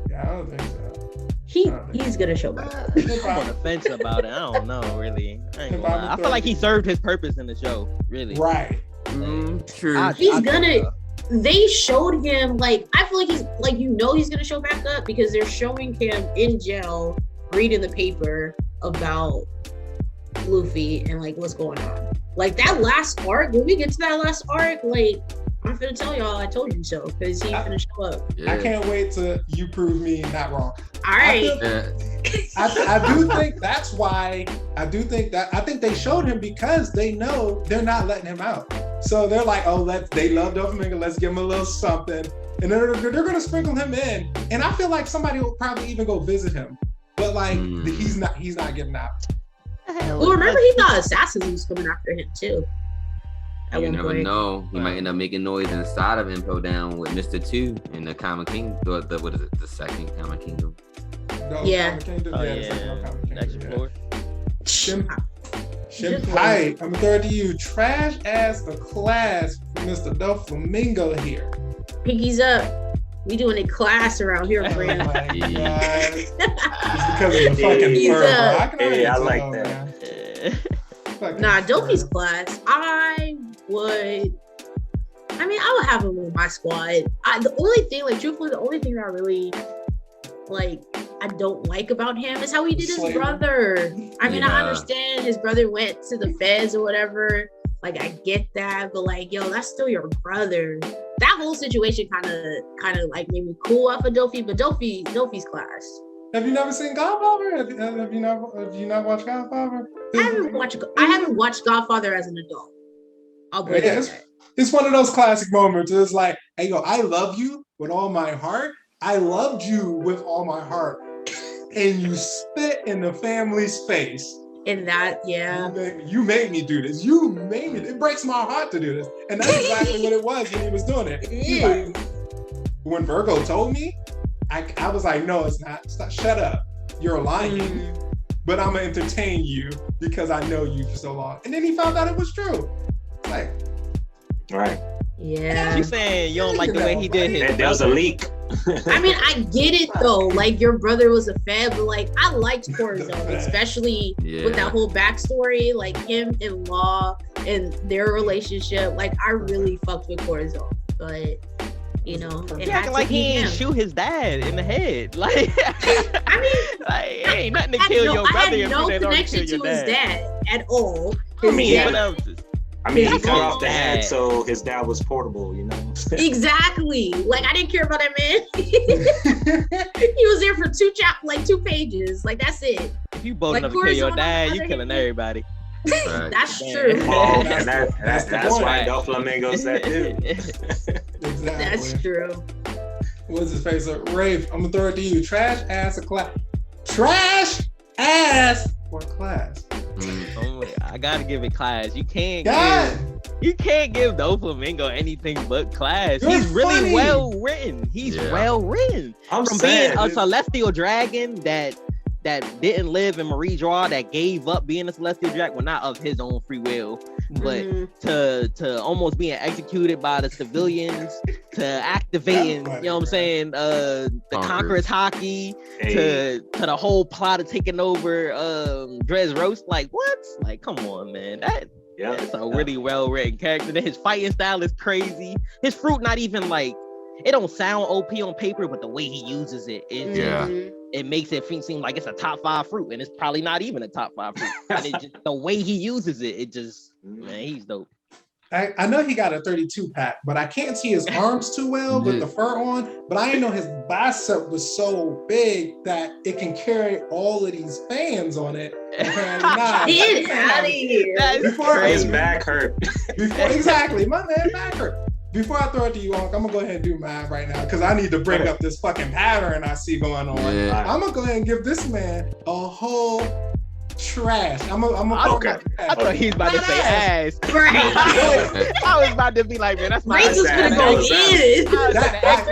Yeah, I don't think so. He's going to show back up. I'm on the fence about it. I don't know, really. I feel like he served his purpose in the show, really. Right. True. They showed him, like, I feel like he's, like, you know he's going to show back up because they're showing him in jail reading the paper about Luffy and, like, what's going on. Like, that last arc, when we get to that last arc, like, I'm finna tell y'all I told you so, because he's gonna show up. Yeah. I can't wait till you prove me not wrong. All right. I do think that's why, I think they showed him because they know they're not letting him out. So they're like, oh, they love Doflamingo, let's give him a little something. And they're gonna sprinkle him in. And I feel like somebody will probably even go visit him. But like, he's not getting out. Well, remember he thought assassins was coming after him too. You never know. He might end up making noise inside of Impel Down with Mr. 2 in the Common Kingdom. What is it? The second Common Kingdom. No, yeah. Next floor. Shimpai, I'm gonna throw it to you. Trash ass the class from Mr. Doflamingo here. Piggy's up. We doing a class around here, friend. Oh my God. It's because of the fucking fur. I like that. Nah, Dofi's class. I would have him in my squad. The only thing that I really like, I don't like about him is how he did his brother. I mean, I understand his brother went to the feds or whatever. Like, I get that, but like, yo, that's still your brother. That whole situation kind of like made me cool off of Dofi, but Dofi's class. Have you never seen Godfather? Have you not watched Godfather? I haven't watched Godfather as an adult. I'll break it. It's one of those classic moments. It's like, hey, yo, I love you with all my heart. I loved you with all my heart. And you spit in the family's face. And that, yeah. You made me do this. You made me. It breaks my heart to do this. And that's exactly what it was when he was doing it. when Virgo told me, I was like, no, it's not. Shut up. You're lying. But I'm gonna entertain you because I know you for so long. And then he found out it was true. Like, right. Yeah. You saying you don't like the way he did his? There was a leak. I mean, I get it though. Like, your brother was a fan, but like, I liked Corazon, especially with that whole backstory, like him and Law and their relationship. Like, I really fucked with Corazon, but you know, he acting like he ain't shoot his dad in the head. Like, I mean, like, it ain't nothing to kill your brother. I had no connection to his dad at all. I mean, he cut off the head, so his dad was portable, you know. Exactly. Like, I didn't care about that man. He was there for two pages. Like, that's it. If you bold enough to kill your dad, you killing everybody. Right. That's true. Oh, that's why No Flamingo said it. Exactly. That's true. What's his face? Rafe, I'm gonna throw it to you. Trash, ass, or class? Trash, ass, or class? I gotta give it class. You can't give No Flamingo anything but class. You're He's really funny. well written. He's well written. I'm From saying, being a celestial dragon that didn't live in Marie Draw, that gave up being a celestial dragon, well, not of his own free will, but to almost being executed by the civilians, to activating, you know what I'm saying, the Conqueror's hockey, to the whole plot of taking over Drez Roast. Like, what? Like, come on, man. That's a really well written character. Then his fighting style is crazy. His fruit not even like, it don't sound OP on paper, but the way he uses it, it makes it seem like it's a top 5 fruit, and it's probably not even a top 5 fruit. And it just, the way he uses it, man, he's dope. I know he got a 32 pack, but I can't see his arms too well with the fur on. But I didn't know his bicep was so big that it can carry all of these fans on it. Get out of here. His back hurt. Exactly, my man back hurt. Before I throw it to you, Unc, I'm gonna go ahead and do mine right now because I need to break up this fucking pattern I see going on. Yeah. I'm gonna go ahead and give this man a whole trash. I thought he was about to say ass. Right. I was about to be like, man, that's my Rachel's gonna go in.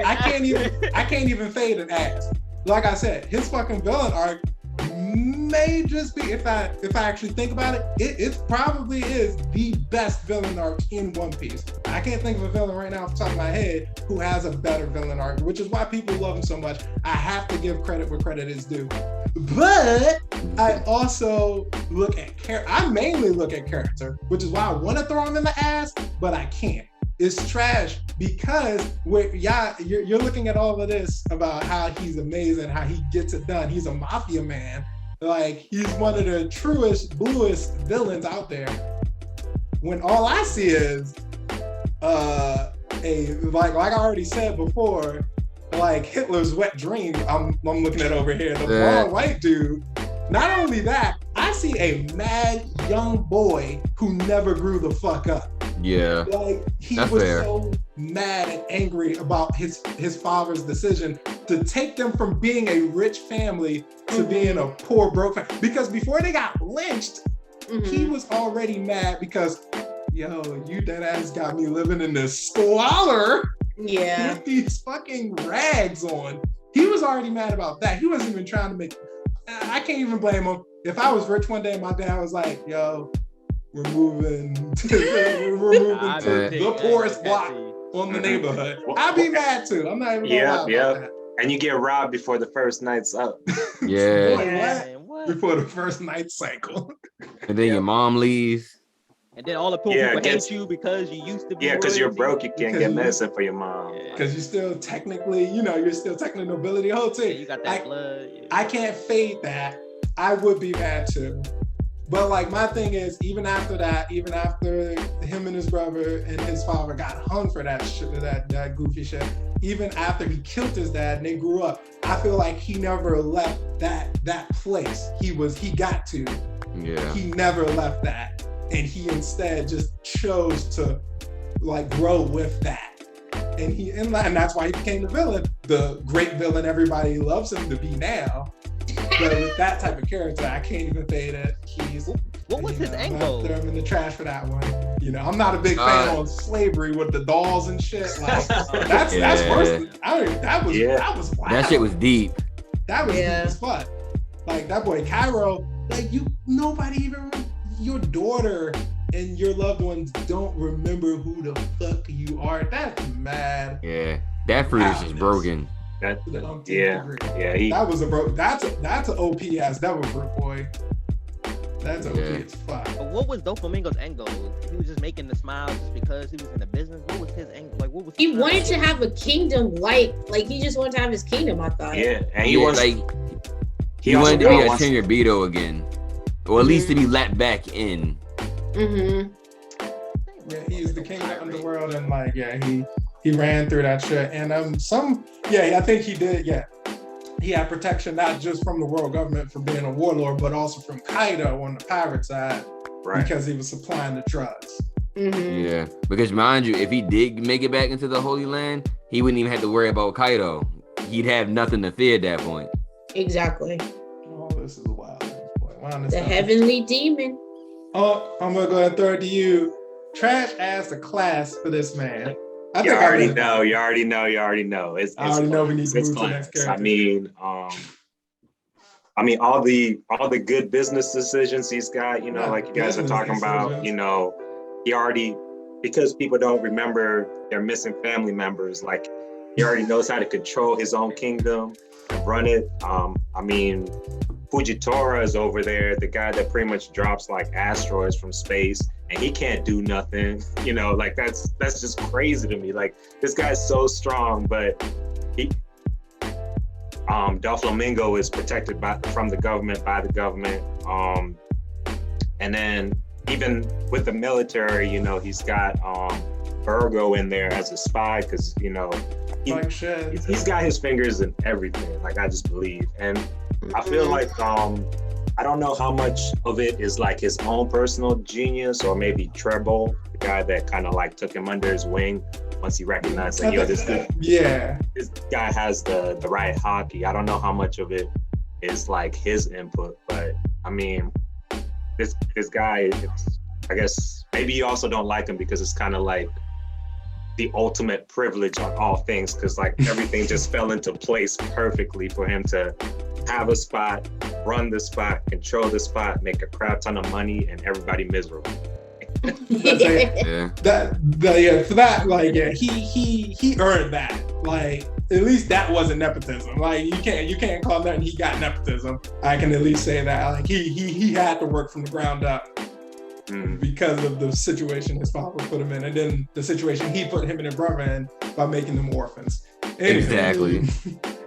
I can't even fade an ass. Like I said, his fucking villain arc may just be, if I actually think about it, it probably is the best villain arc in One Piece. I can't think of a villain right now off the top of my head who has a better villain arc, which is why people love him so much. I have to give credit where credit is due. But I also I mainly look at character, which is why I want to throw him in the ass, but I can't. It's trash because you're looking at all of this about how he's amazing, how he gets it done. He's a mafia man. Like, he's one of the truest, bluest villains out there. When all I see is like I already said before, like Hitler's wet dream. I'm looking at over here. The blonde white dude. Not only that, I see a mad young boy who never grew the fuck up. Yeah. Like, he was so mad and angry about his father's decision to take them from being a rich family to being a poor, broke family. Because before they got lynched, he was already mad because, yo, you dead ass got me living in this squalor with these fucking rags on. He was already mad about that. He wasn't even trying to make, I can't even blame him. If I was rich one day and my dad was like, yo, we're moving to the poorest block on the neighborhood, I'd be mad too. I'm not even gonna lie about that. And you get robbed before the first night's up. Yeah. What? Before the first night cycle. And then your mom leaves. And then all the people hate you because you used to be. Yeah, because you're broke, you can't get medicine for your mom. Because you're still technically, you're still technically nobility. Whole thing. Yeah, you got that blood. Yeah. I can't fade that. I would be mad too. But like, my thing is, even after him and his brother and his father got hung for that shit, that goofy shit, even after he killed his dad and they grew up, I feel like he never left that place. He got to. Yeah. He never left that. And he instead just chose to like grow with that. And that's why he became the villain, the great villain everybody loves him to be now. But with that type of character, I can't even say that he's. What was his angle? Throw him in the trash for that one. You know, I'm not a big fan on slavery with the dolls and shit. Like that's worse. I mean, that was wild. That shit was deep. That was deep as fuck. Like that boy Cairo. Like nobody even your daughter and your loved ones don't remember who the fuck you are. That's mad. Yeah, that fruit is just broken. That was that's an OP ass devil fruit, boy. That's OP as fuck. But what was Doflamingo's angle? He was just making the smile just because he was in the business. What was his angle? Like, what was he wanted to have a kingdom? Like he just wanted to have his kingdom. I thought. Yeah, and he was like he wanted to be a Señor Beto again, or at least to be let back in. Mm-hmm. Yeah, he's the king of the underworld, and like, he ran through that shit, and I think he did. Yeah, he had protection not just from the world government for being a warlord, but also from Kaido on the pirate side, because he was supplying the drugs. Mm-hmm. Yeah, because mind you, if he did make it back into the Holy Land, he wouldn't even have to worry about Kaido. He'd have nothing to fear at that point. Exactly. Oh, this is wild. The heavenly demon. Oh, I'm gonna go ahead and throw it to you. Trash ass a class for this man. You already know. It's I already know we need to move to the next character. I mean, all the good business decisions he's got, you know, like you guys are talking about, you know, he already, because people don't remember their missing family members, like he already knows how to control his own kingdom and run it. I mean, Fujitora is over there, the guy that pretty much drops like asteroids from space, and he can't do nothing. You know, like that's just crazy to me. Like this guy's so strong, but he, Doflamingo is protected by the government. And then even with the military, you know, he's got Virgo in there as a spy because, you know, he's got his fingers in everything. Like I just believe, and I feel like I don't know how much of it is like his own personal genius or maybe Treble, the guy that kind of like took him under his wing once he recognized that this guy has the right hockey. I don't know how much of it is like his input, but I mean, this guy, I guess maybe you also don't like him because it's kind of like the ultimate privilege on all things, because like everything just fell into place perfectly for him to have a spot, run the spot, control the spot, make a crap ton of money, and everybody miserable. He earned that. Like at least that wasn't nepotism. Like you can't call that he got nepotism. I can at least say that. Like he had to work from the ground up because of the situation his father put him in, and then the situation he put him and his brother in by making them orphans. Anyway, exactly.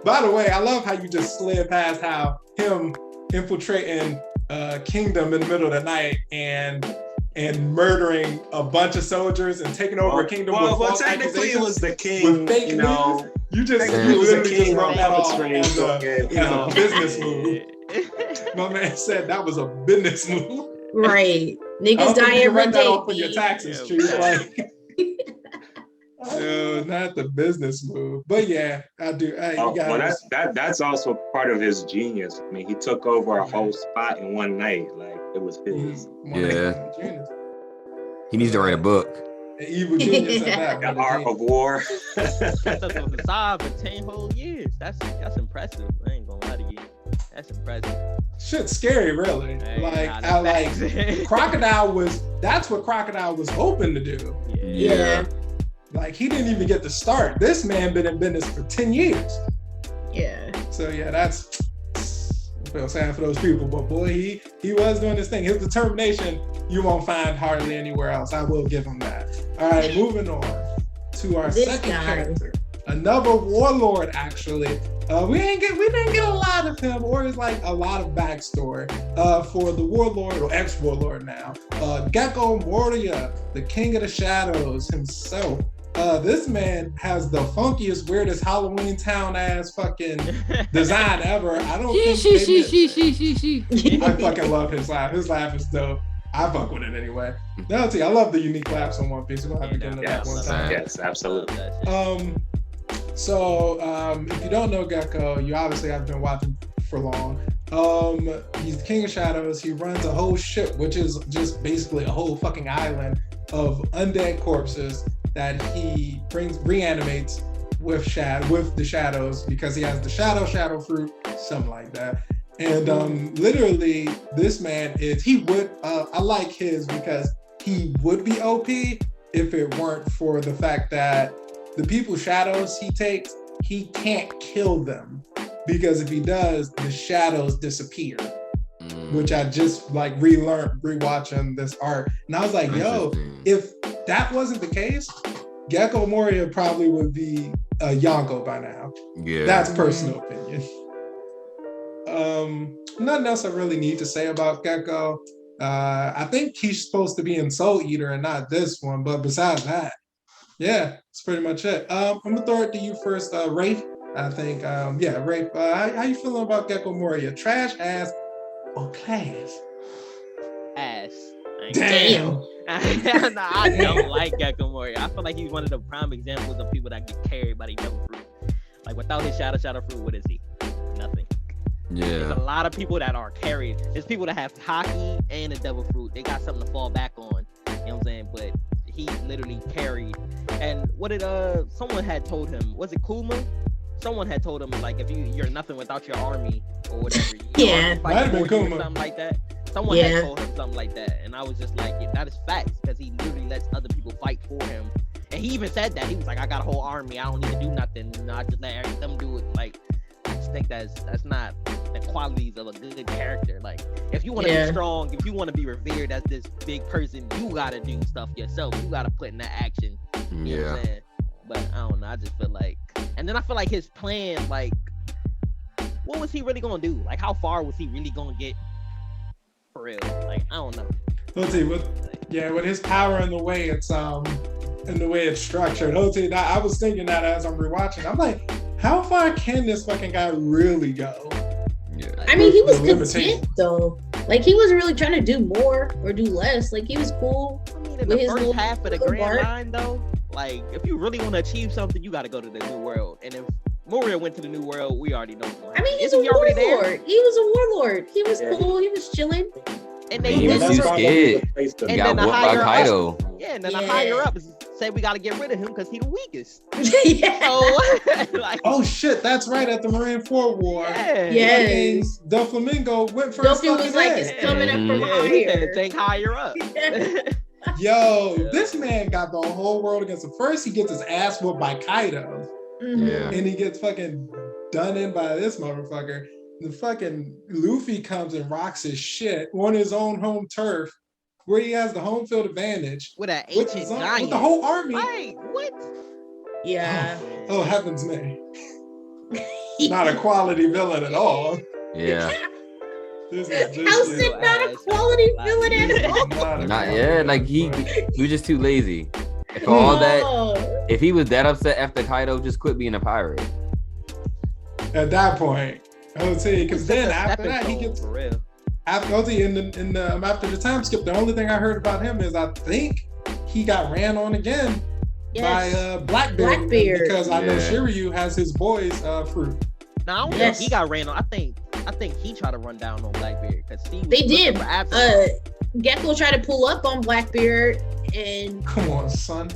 By the way, I love how you just slid past how him infiltrating kingdom in the middle of the night and murdering a bunch of soldiers and taking over a kingdom with false technically it was the king, with fake news. You literally just wrote that off as a business move. My man said that was a business move. Right. Niggas die every day. That off for your taxes, Chief. Like, no, not the business move. But yeah, I do. That's also part of his genius. I mean, he took over a whole spot in one night. Like it was his. Yeah. He needs to write a book. An evil genius at that. The art of war. That took him facade for 10 whole years. That's impressive. I ain't gonna lie to you. That's impressive. Shit's scary, really. Hey, Crocodile that's what Crocodile was hoping to do. Yeah. Like he didn't even get to start. This man been in business for 10 years. Yeah. So yeah, I feel sad for those people, but boy, he was doing this thing. His determination, you won't find hardly anywhere else. I will give him that. All right, moving on to our second character. Another warlord, actually. We didn't get a lot of him, or it's like a lot of backstory for the warlord or ex-warlord now. Gecko Moria, the king of the shadows himself. This man has the funkiest, weirdest Halloween town ass fucking design ever. I don't think I fucking love his laugh. His laugh is dope. I fuck with it anyway. No, I love the unique laughs on One Piece. We're gonna have to get into that one time. Yes, absolutely. So if you don't know Gecko, you obviously have been watching for long. He's the king of shadows. He runs a whole ship, which is just basically a whole fucking island of undead corpses that he reanimates with the shadows because he has the shadow fruit, something like that. And literally, this man I like his because he would be OP if it weren't for the fact that the people's shadows he takes, he can't kill them. Because if he does, the shadows disappear, which I just like relearned rewatching this arc. And I was like, yo, if that wasn't the case, Gecko Moria probably would be a Yonko by now. Yeah. That's personal opinion. Nothing else I really need to say about Gecko. I think he's supposed to be in Soul Eater and not this one, but besides that, yeah, that's pretty much it. I'm gonna throw it to you first, Rafe. I think, Rafe, how you feeling about Gecko Moria? Trash, ass, or class? Ass. Damn. No, I don't like Gecko Moria. I feel like he's one of the prime examples of people that get carried by the devil fruit. Like without his shadow fruit, what is he? Nothing. Yeah. There's a lot of people that are carried. There's people that have hockey and a devil fruit. They got something to fall back on. You know what I'm saying? But he literally carried. And what did someone had told him? Was it Kuma? Someone had told him like if you're nothing without your army or whatever. Yeah, might have been Kuma. Something like that. Someone had told him something like that, and I was just like, yeah, that is facts because he literally lets other people fight for him. And he even said that he was like, I got a whole army. I don't need to do nothing. I just let them do it. Like, I just think that's not the qualities of a good character. Like, if you want to be strong, if you want to be revered as this big person, you gotta do stuff yourself. You gotta put in that action. You know what I'm saying? But I don't know. I just feel like, and then I feel like his plan, like, what was he really gonna do? Like, how far was he really gonna get? For real, like I don't know. Let's see, with his power in the way it's structured. I was thinking that as I'm rewatching. I'm like, how far can this fucking guy really go? Yeah. I mean, he was content though. Like he wasn't really trying to do more or do less. Like he was cool. I mean, in the first half of the Grand Line though, like if you really want to achieve something, you got to go to the New World. And if Moria went to the New World, we already know. I mean, he's a warlord. He was a warlord. He was cool. He was chilling. And he was too scared. He got whooped by Kaido. And then the higher up said we got to get rid of him because he's the weakest. So, like, oh shit, that's right. At the Marineford War, the Flamingo went for Dolphin was like, it's coming up from higher. Take higher up. Yo, this man got the whole world against him. First, he gets his ass whooped by Kaido. And he gets fucking done in by this motherfucker. The fucking Luffy comes and rocks his shit on his own home turf, where he has the home field advantage with an ancient giant, with the whole army. Wait, what? Yeah. Oh heavens, man! Not a quality villain at all. Yeah. How's it not a quality villain at all? Like he was just too lazy. For all that, if he was that upset after Kaido just quit being a pirate. At that point, I would say, because then after that he gets for real. After the time skip, the only thing I heard about him is I think he got ran on again by Blackbeard because I know Shiryu has his boys fruit. No, I don't think he got ran on. I think he tried to run down on Blackbeard because they did. Gecko tried to pull up on Blackbeard and come on, son.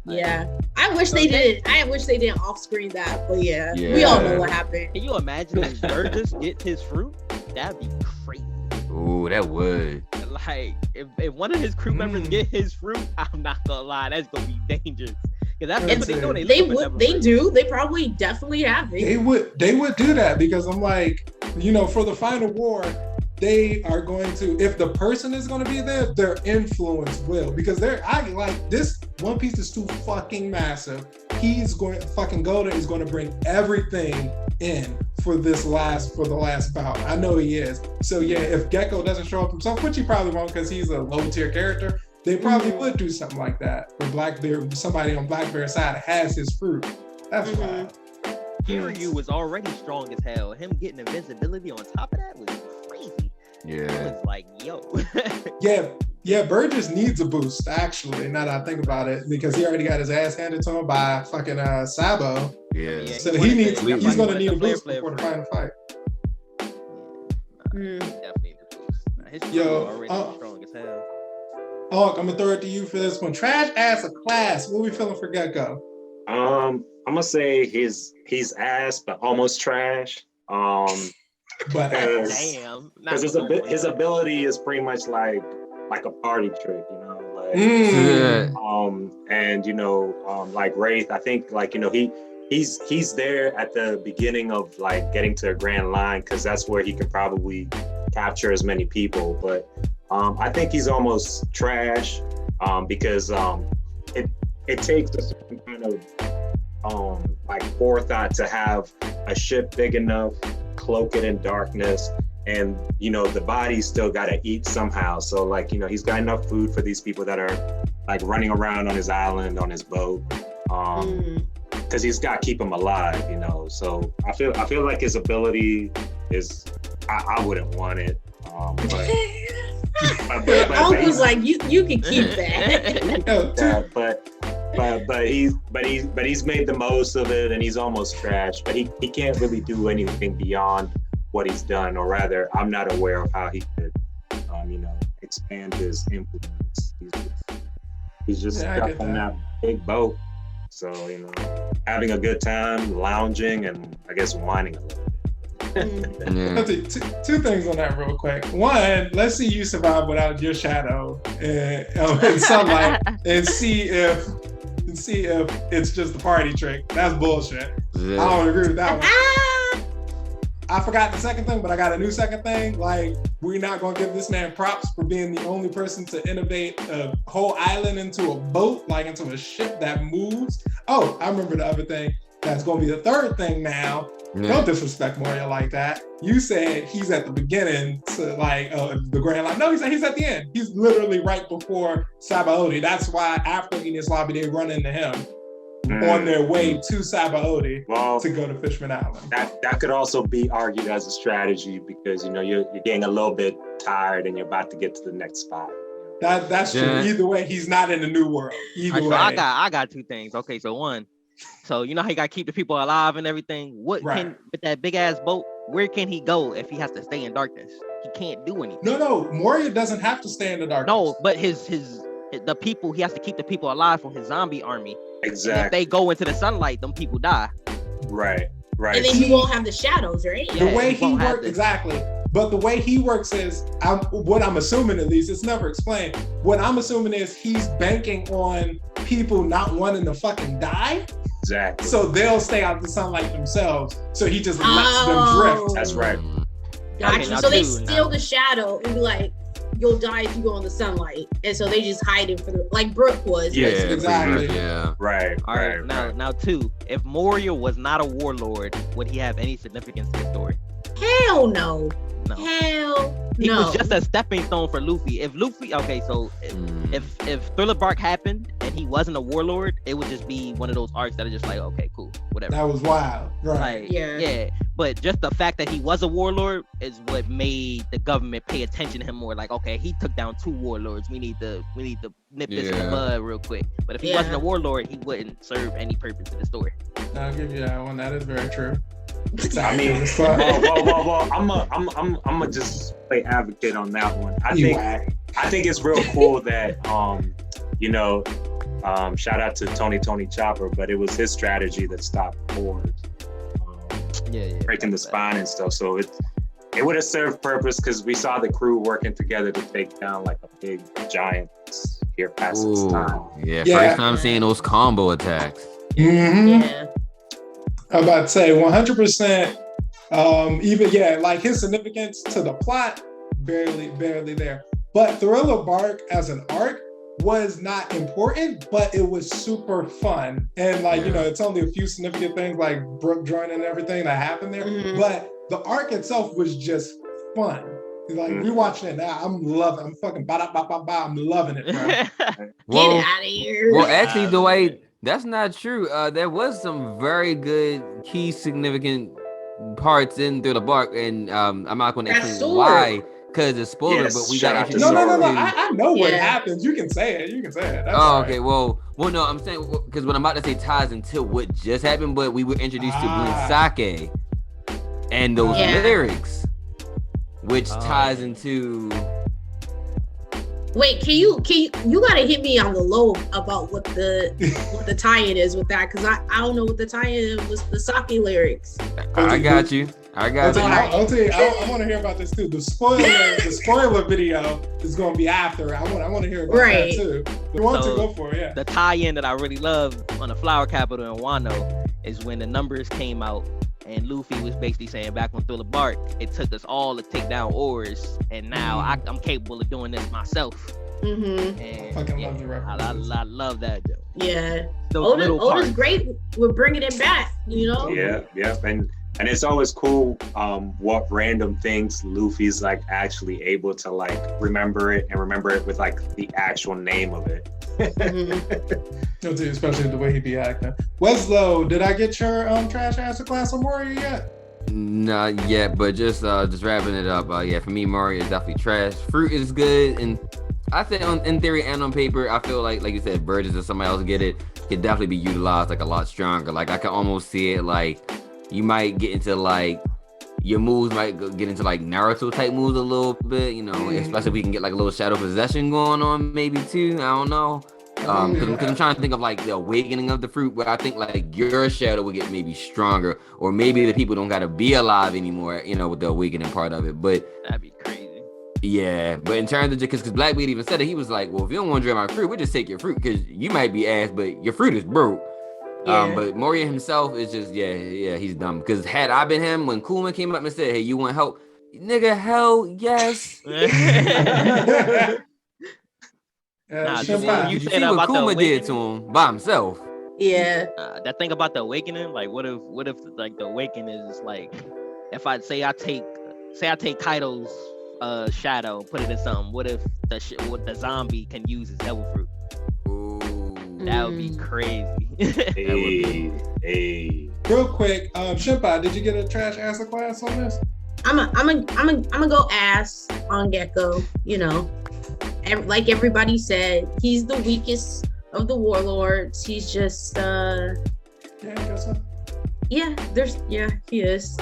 Yeah, I wish they didn't off screen that, but we all know what happened. Can you imagine if Burgess get his fruit? That'd be crazy. Ooh, that would. Like if one of his crew members get his fruit, I'm not gonna lie, that's gonna be dangerous. Because that's what they do. They probably definitely have it. They would do that because I'm like, for the final war, they are going to, if the person is going to be there, their influence will, because this One Piece is too fucking massive. Goda is going to bring everything in for the last bout. I know he is. So if Gecko doesn't show up himself, which he probably won't because he's a low tier character, they probably would do something like that. Where Blackbeard, somebody on Blackbeard's side has his fruit. That's fine. Kiryu was already strong as hell. Him getting invincibility on top of that was crazy. Yeah. I was like, yo. Burgess needs a boost, actually, now that I think about it, because he already got his ass handed to him by fucking Sabo. Yeah. So he's going to need a boost before the final fight. Definitely the boost. His Yo, already strong as hell. I'm gonna throw it to you for this one. Trash ass of class. What we feeling for Gecko? I'm gonna say he's ass, but almost trash. But Damn. Because his ability is pretty much like a party trick, you know, like and you know, like Wraith, I think like, you know, he's there at the beginning of like getting to a grand line because that's where he can probably capture as many people. But I think he's almost trash because it takes a certain kind of like forethought to have a ship big enough, cloak it in darkness, and you know the body's still got to eat somehow. So like, you know, he's got enough food for these people that are like running around on his island, on his boat, because he's got to keep them alive, you know. So I feel like his ability is I wouldn't want it, but Uncle's like you can keep that. But he's made the most of it, and he's almost trash. But he can't really do anything beyond what he's done, or rather, I'm not aware of how he could, you know, expand his influence. He's just stuck on that big boat. So, you know, having a good time, lounging, and I guess whining a little bit. Two things on that real quick. One, let's see you survive without your shadow in sunlight, and see if it's just a party trick. That's bullshit. Yeah. I don't agree with that one. I forgot the second thing, but I got a new second thing. Like, we're not gonna give this man props for being the only person to innovate a whole island into a boat, like into a ship that moves. Oh, I remember the other thing. That's gonna be the third thing now. Yeah. Don't disrespect Moria like that. You said he's at the beginning to like the grand line. No, he's at the end. He's literally right before Sabaody. That's why after Enies Lobby, they run into him on their way to Sabaody to go to Fishman Island. That could also be argued as a strategy because, you know, you're getting a little bit tired and you're about to get to the next spot. That's true. Either way, he's not in the new world. Either way. So I got two things. Okay, so one. So you know how you gotta keep the people alive and everything. With that big ass boat, where can he go if he has to stay in darkness? He can't do anything. No, Moria doesn't have to stay in the darkness. No, but the people, he has to keep the people alive from his zombie army. Exactly. And if they go into the sunlight, them people die. Right. And then you won't have the shadows, right? The way he works, exactly. But the way he works is, what I'm assuming at least, it's never explained. What I'm assuming is he's banking on people not wanting to fucking die. Exactly. So they'll stay out the sunlight themselves. So he just lets them drift. That's right. Gotcha. So they steal the shadow and be like, you'll die if you go in the sunlight. And so they just hide it like Brooke was. Yeah, exactly. Yeah. Right. All right. Now two, if Moria was not a warlord, would he have any significance in the story? Hell no. No. Hell he no. was just a stepping stone for Luffy. If Luffy, okay, so if Thriller Bark happened and he wasn't a warlord, it would just be one of those arcs that are just like, okay, cool, whatever. That was wild, right? Like, yeah. But just the fact that he was a warlord is what made the government pay attention to him more. Like, okay, he took down 2 warlords. We need to nip this in the bud real quick. But if he wasn't a warlord, he wouldn't serve any purpose to the story. I'll give you that one. That is very true. I mean, well, I'm gonna just play advocate on that one. I think it's real cool that you know, shout out to Tony Chopper, but it was his strategy that stopped Ford breaking the spine and stuff. So it would have served purpose because we saw the crew working together to take down like a big giant here past its time. Yeah, first time seeing those combo attacks. Mm-hmm. Yeah. I'm about to say 100%. Even like his significance to the plot, barely there. But Thriller Bark as an arc was not important, but it was super fun. And you know, it's only a few significant things like Brooke joining and everything that happened there. Mm-hmm. But the arc itself was just fun. Like rewatching it now, I'm loving. I'm fucking I'm loving it, bro. Get out of here. Well, actually, Dwight. That's not true. There was some very good key significant parts in Thriller Bark, and I'm not going to explain why, because it's spoiler. But we got introduced. No. I know what happens. You can say it. That's okay. Well, no. I'm saying because what I'm about to say ties into what just happened, but we were introduced to Blue Sake and those lyrics. which ties into. Wait, can you gotta hit me on the low about what the tie-in is with that, because I don't know what the tie-in was, the Saki lyrics. I got you. I'll tell you, I want to hear about this too. The spoiler video is going to be after. I want to hear about that too. You want to go for it, yeah. The tie-in that I really love on the Flower Capital in Wano is when the numbers came out and Luffy was basically saying back on Thriller Bark, it took us all to take down Oars, and now I'm capable of doing this myself. Mm-hmm. I fucking love the references. I love that, Joe. Yeah. Oda's great with bringing it back, you know? Yeah. And it's always cool what random things Luffy's like actually able to like remember it with like the actual name of it. Especially the way he be acting. Weslow, did I get your trash answer class on Mario yet? Not yet, but just wrapping it up. Yeah, for me, Mario is definitely trash. Fruit is good, and I think in theory and on paper, I feel like you said, Burgess or somebody else get it, could definitely be utilized like a lot stronger. Like I can almost see it like you might get into like your moves might get into like Naruto type moves a little bit, you know, especially if we can get like a little shadow possession going on maybe too. I don't know. Because I'm trying to think of like the awakening of the fruit, but I think like your shadow will get maybe stronger, or maybe the people don't gotta be alive anymore, you know, with the awakening part of it. But that'd be crazy. Yeah, but in terms of because Blackbeard even said it, he was like, well, if you don't want to drink my fruit, we'll just take your fruit because you might be ass, but your fruit is broke. Yeah. But Moria himself is just he's dumb. Because had I been him, when Kuma came up and said, hey, you want help? Nigga, hell yes. You see what Kuma did to him by himself. Yeah. That thing about the awakening, like what if like the awakening is like, if I take Kaido's shadow, put it in something. What if the zombie can use his devil fruit? Ooh. That would be crazy. Hey. Real quick, Shimpa, did you get a trash answer class on this? I'm a go ass on Gecko. You know, like everybody said, he's the weakest of the warlords. He's just I guess so. He is.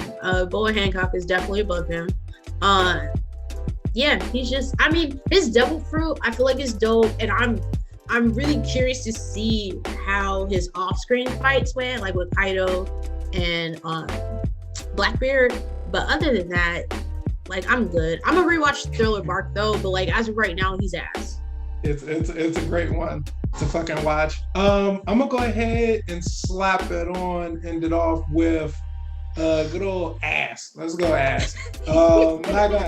Boa Hancock is definitely above him. He's just, I mean, his devil fruit, I feel like it's dope, and I'm really curious to see how his off-screen fights went, like with Kaido and Blackbeard. But other than that, like, I'm good. I'm gonna rewatch Thriller Bark though, but like as of right now, he's ass. It's a great one to fucking watch. I'm gonna go ahead and slap it on, end it off with good old ass. Let's go ass. I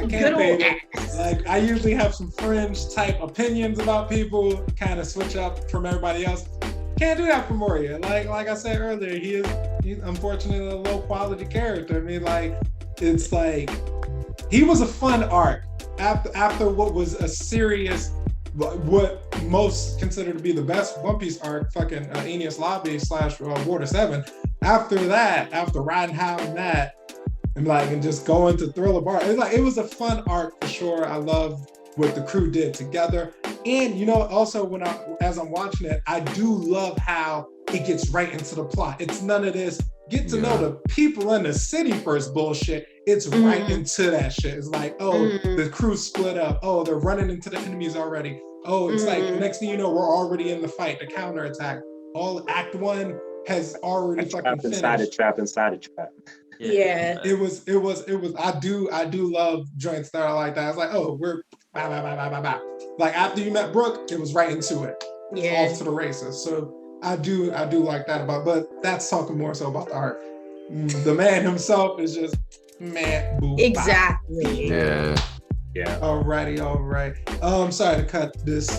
can't think it. Like I usually have some fringe type opinions about people, kind of switch up from everybody else. Can't do that for Moria. Like I said earlier, he's unfortunately a low quality character. I mean, like it's like he was a fun arc after what was a serious, what most considered to be the best One Piece arc, fucking Enies Lobby / Water 7. After that, after riding high on that, and just going to Thriller Bar, it was a fun arc for sure. I love what the crew did together, and you know, also as I'm watching it, I do love how it gets right into the plot. It's none of this get to know the people in the city first bullshit. It's right into that shit. It's like, the crew split up. Oh, they're running into the enemies already. Oh, it's like next thing you know, we're already in the fight, the counterattack. All Act 1 has already fucking finished. Trap inside a trap. Yeah. It was. I do love joints that are like that. It's like, oh, we're bah, bah, bah, bah, bah, bah. Like after you met Brooke, it was right into it. Yeah. Off to the races. So I do like that but that's talking more so about the art. The man himself is just boo. Exactly. Yeah. Yeah. Alrighty. Sorry to cut this,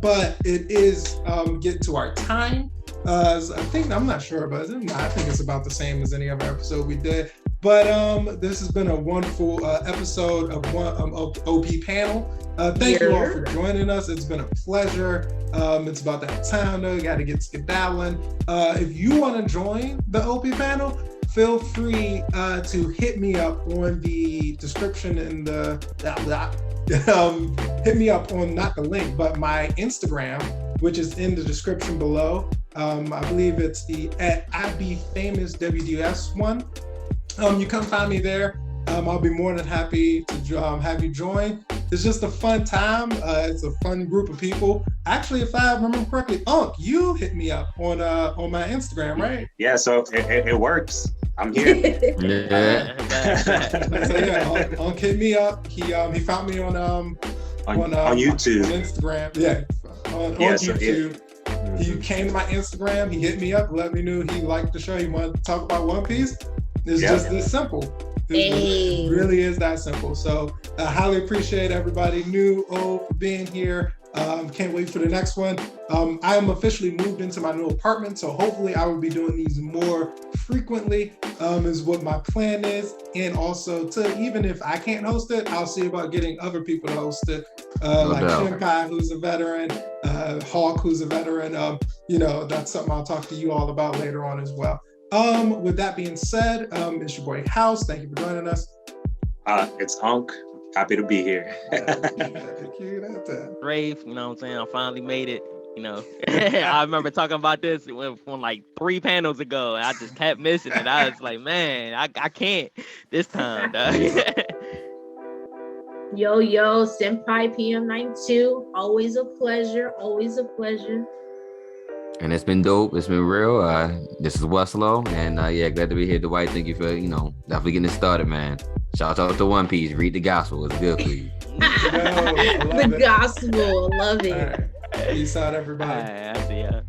but it is getting to our time. I'm not sure, but I think it's about the same as any other episode we did. But this has been a wonderful episode of OP panel. Thank you all for joining us. It's been a pleasure. It's about that time though. You got to get skedaddling. If you want to join the OP panel, feel free to hit me up on the description in the hit me up on not the link, but my Instagram, which is in the description below. I believe it's the @IBFamousWDS one. You come find me there. I'll be more than happy to have you join. It's just a fun time. It's a fun group of people. Actually, if I remember correctly, you hit me up on my Instagram, right? Yeah, so it works. I'm here. Unc hit me up. He found me on YouTube, on Instagram. Yeah, on YouTube. He came to my Instagram. He hit me up, let me know he liked the show. He wanted to talk about One Piece. It's just this simple. It really is that simple. So I highly appreciate everybody, new, old, for being here. Can't wait for the next one. I am officially moved into my new apartment, so hopefully I will be doing these more frequently, is what my plan is. And also, even if I can't host it, I'll see about getting other people to host it, like Shinkai, who's a veteran, Hawk, who's a veteran. That's something I'll talk to you all about later on as well. With that being said, it's your boy House. Thank you for joining us. It's Unc. Happy to be here. Brave, you know what I'm saying? I finally made it. I remember talking about this from like 3 panels ago, and I just kept missing it. I was like, man, I can't this time, dog. Yo, Senpai PM92. Always a pleasure. Always a pleasure. And it's been dope. It's been real. This is Westlow, and glad to be here. Dwight, thank you for definitely getting it started, man. Shout out to One Piece. Read the gospel. It's good for you. The gospel. Love it. All right. Peace out, everybody. All right, I see ya.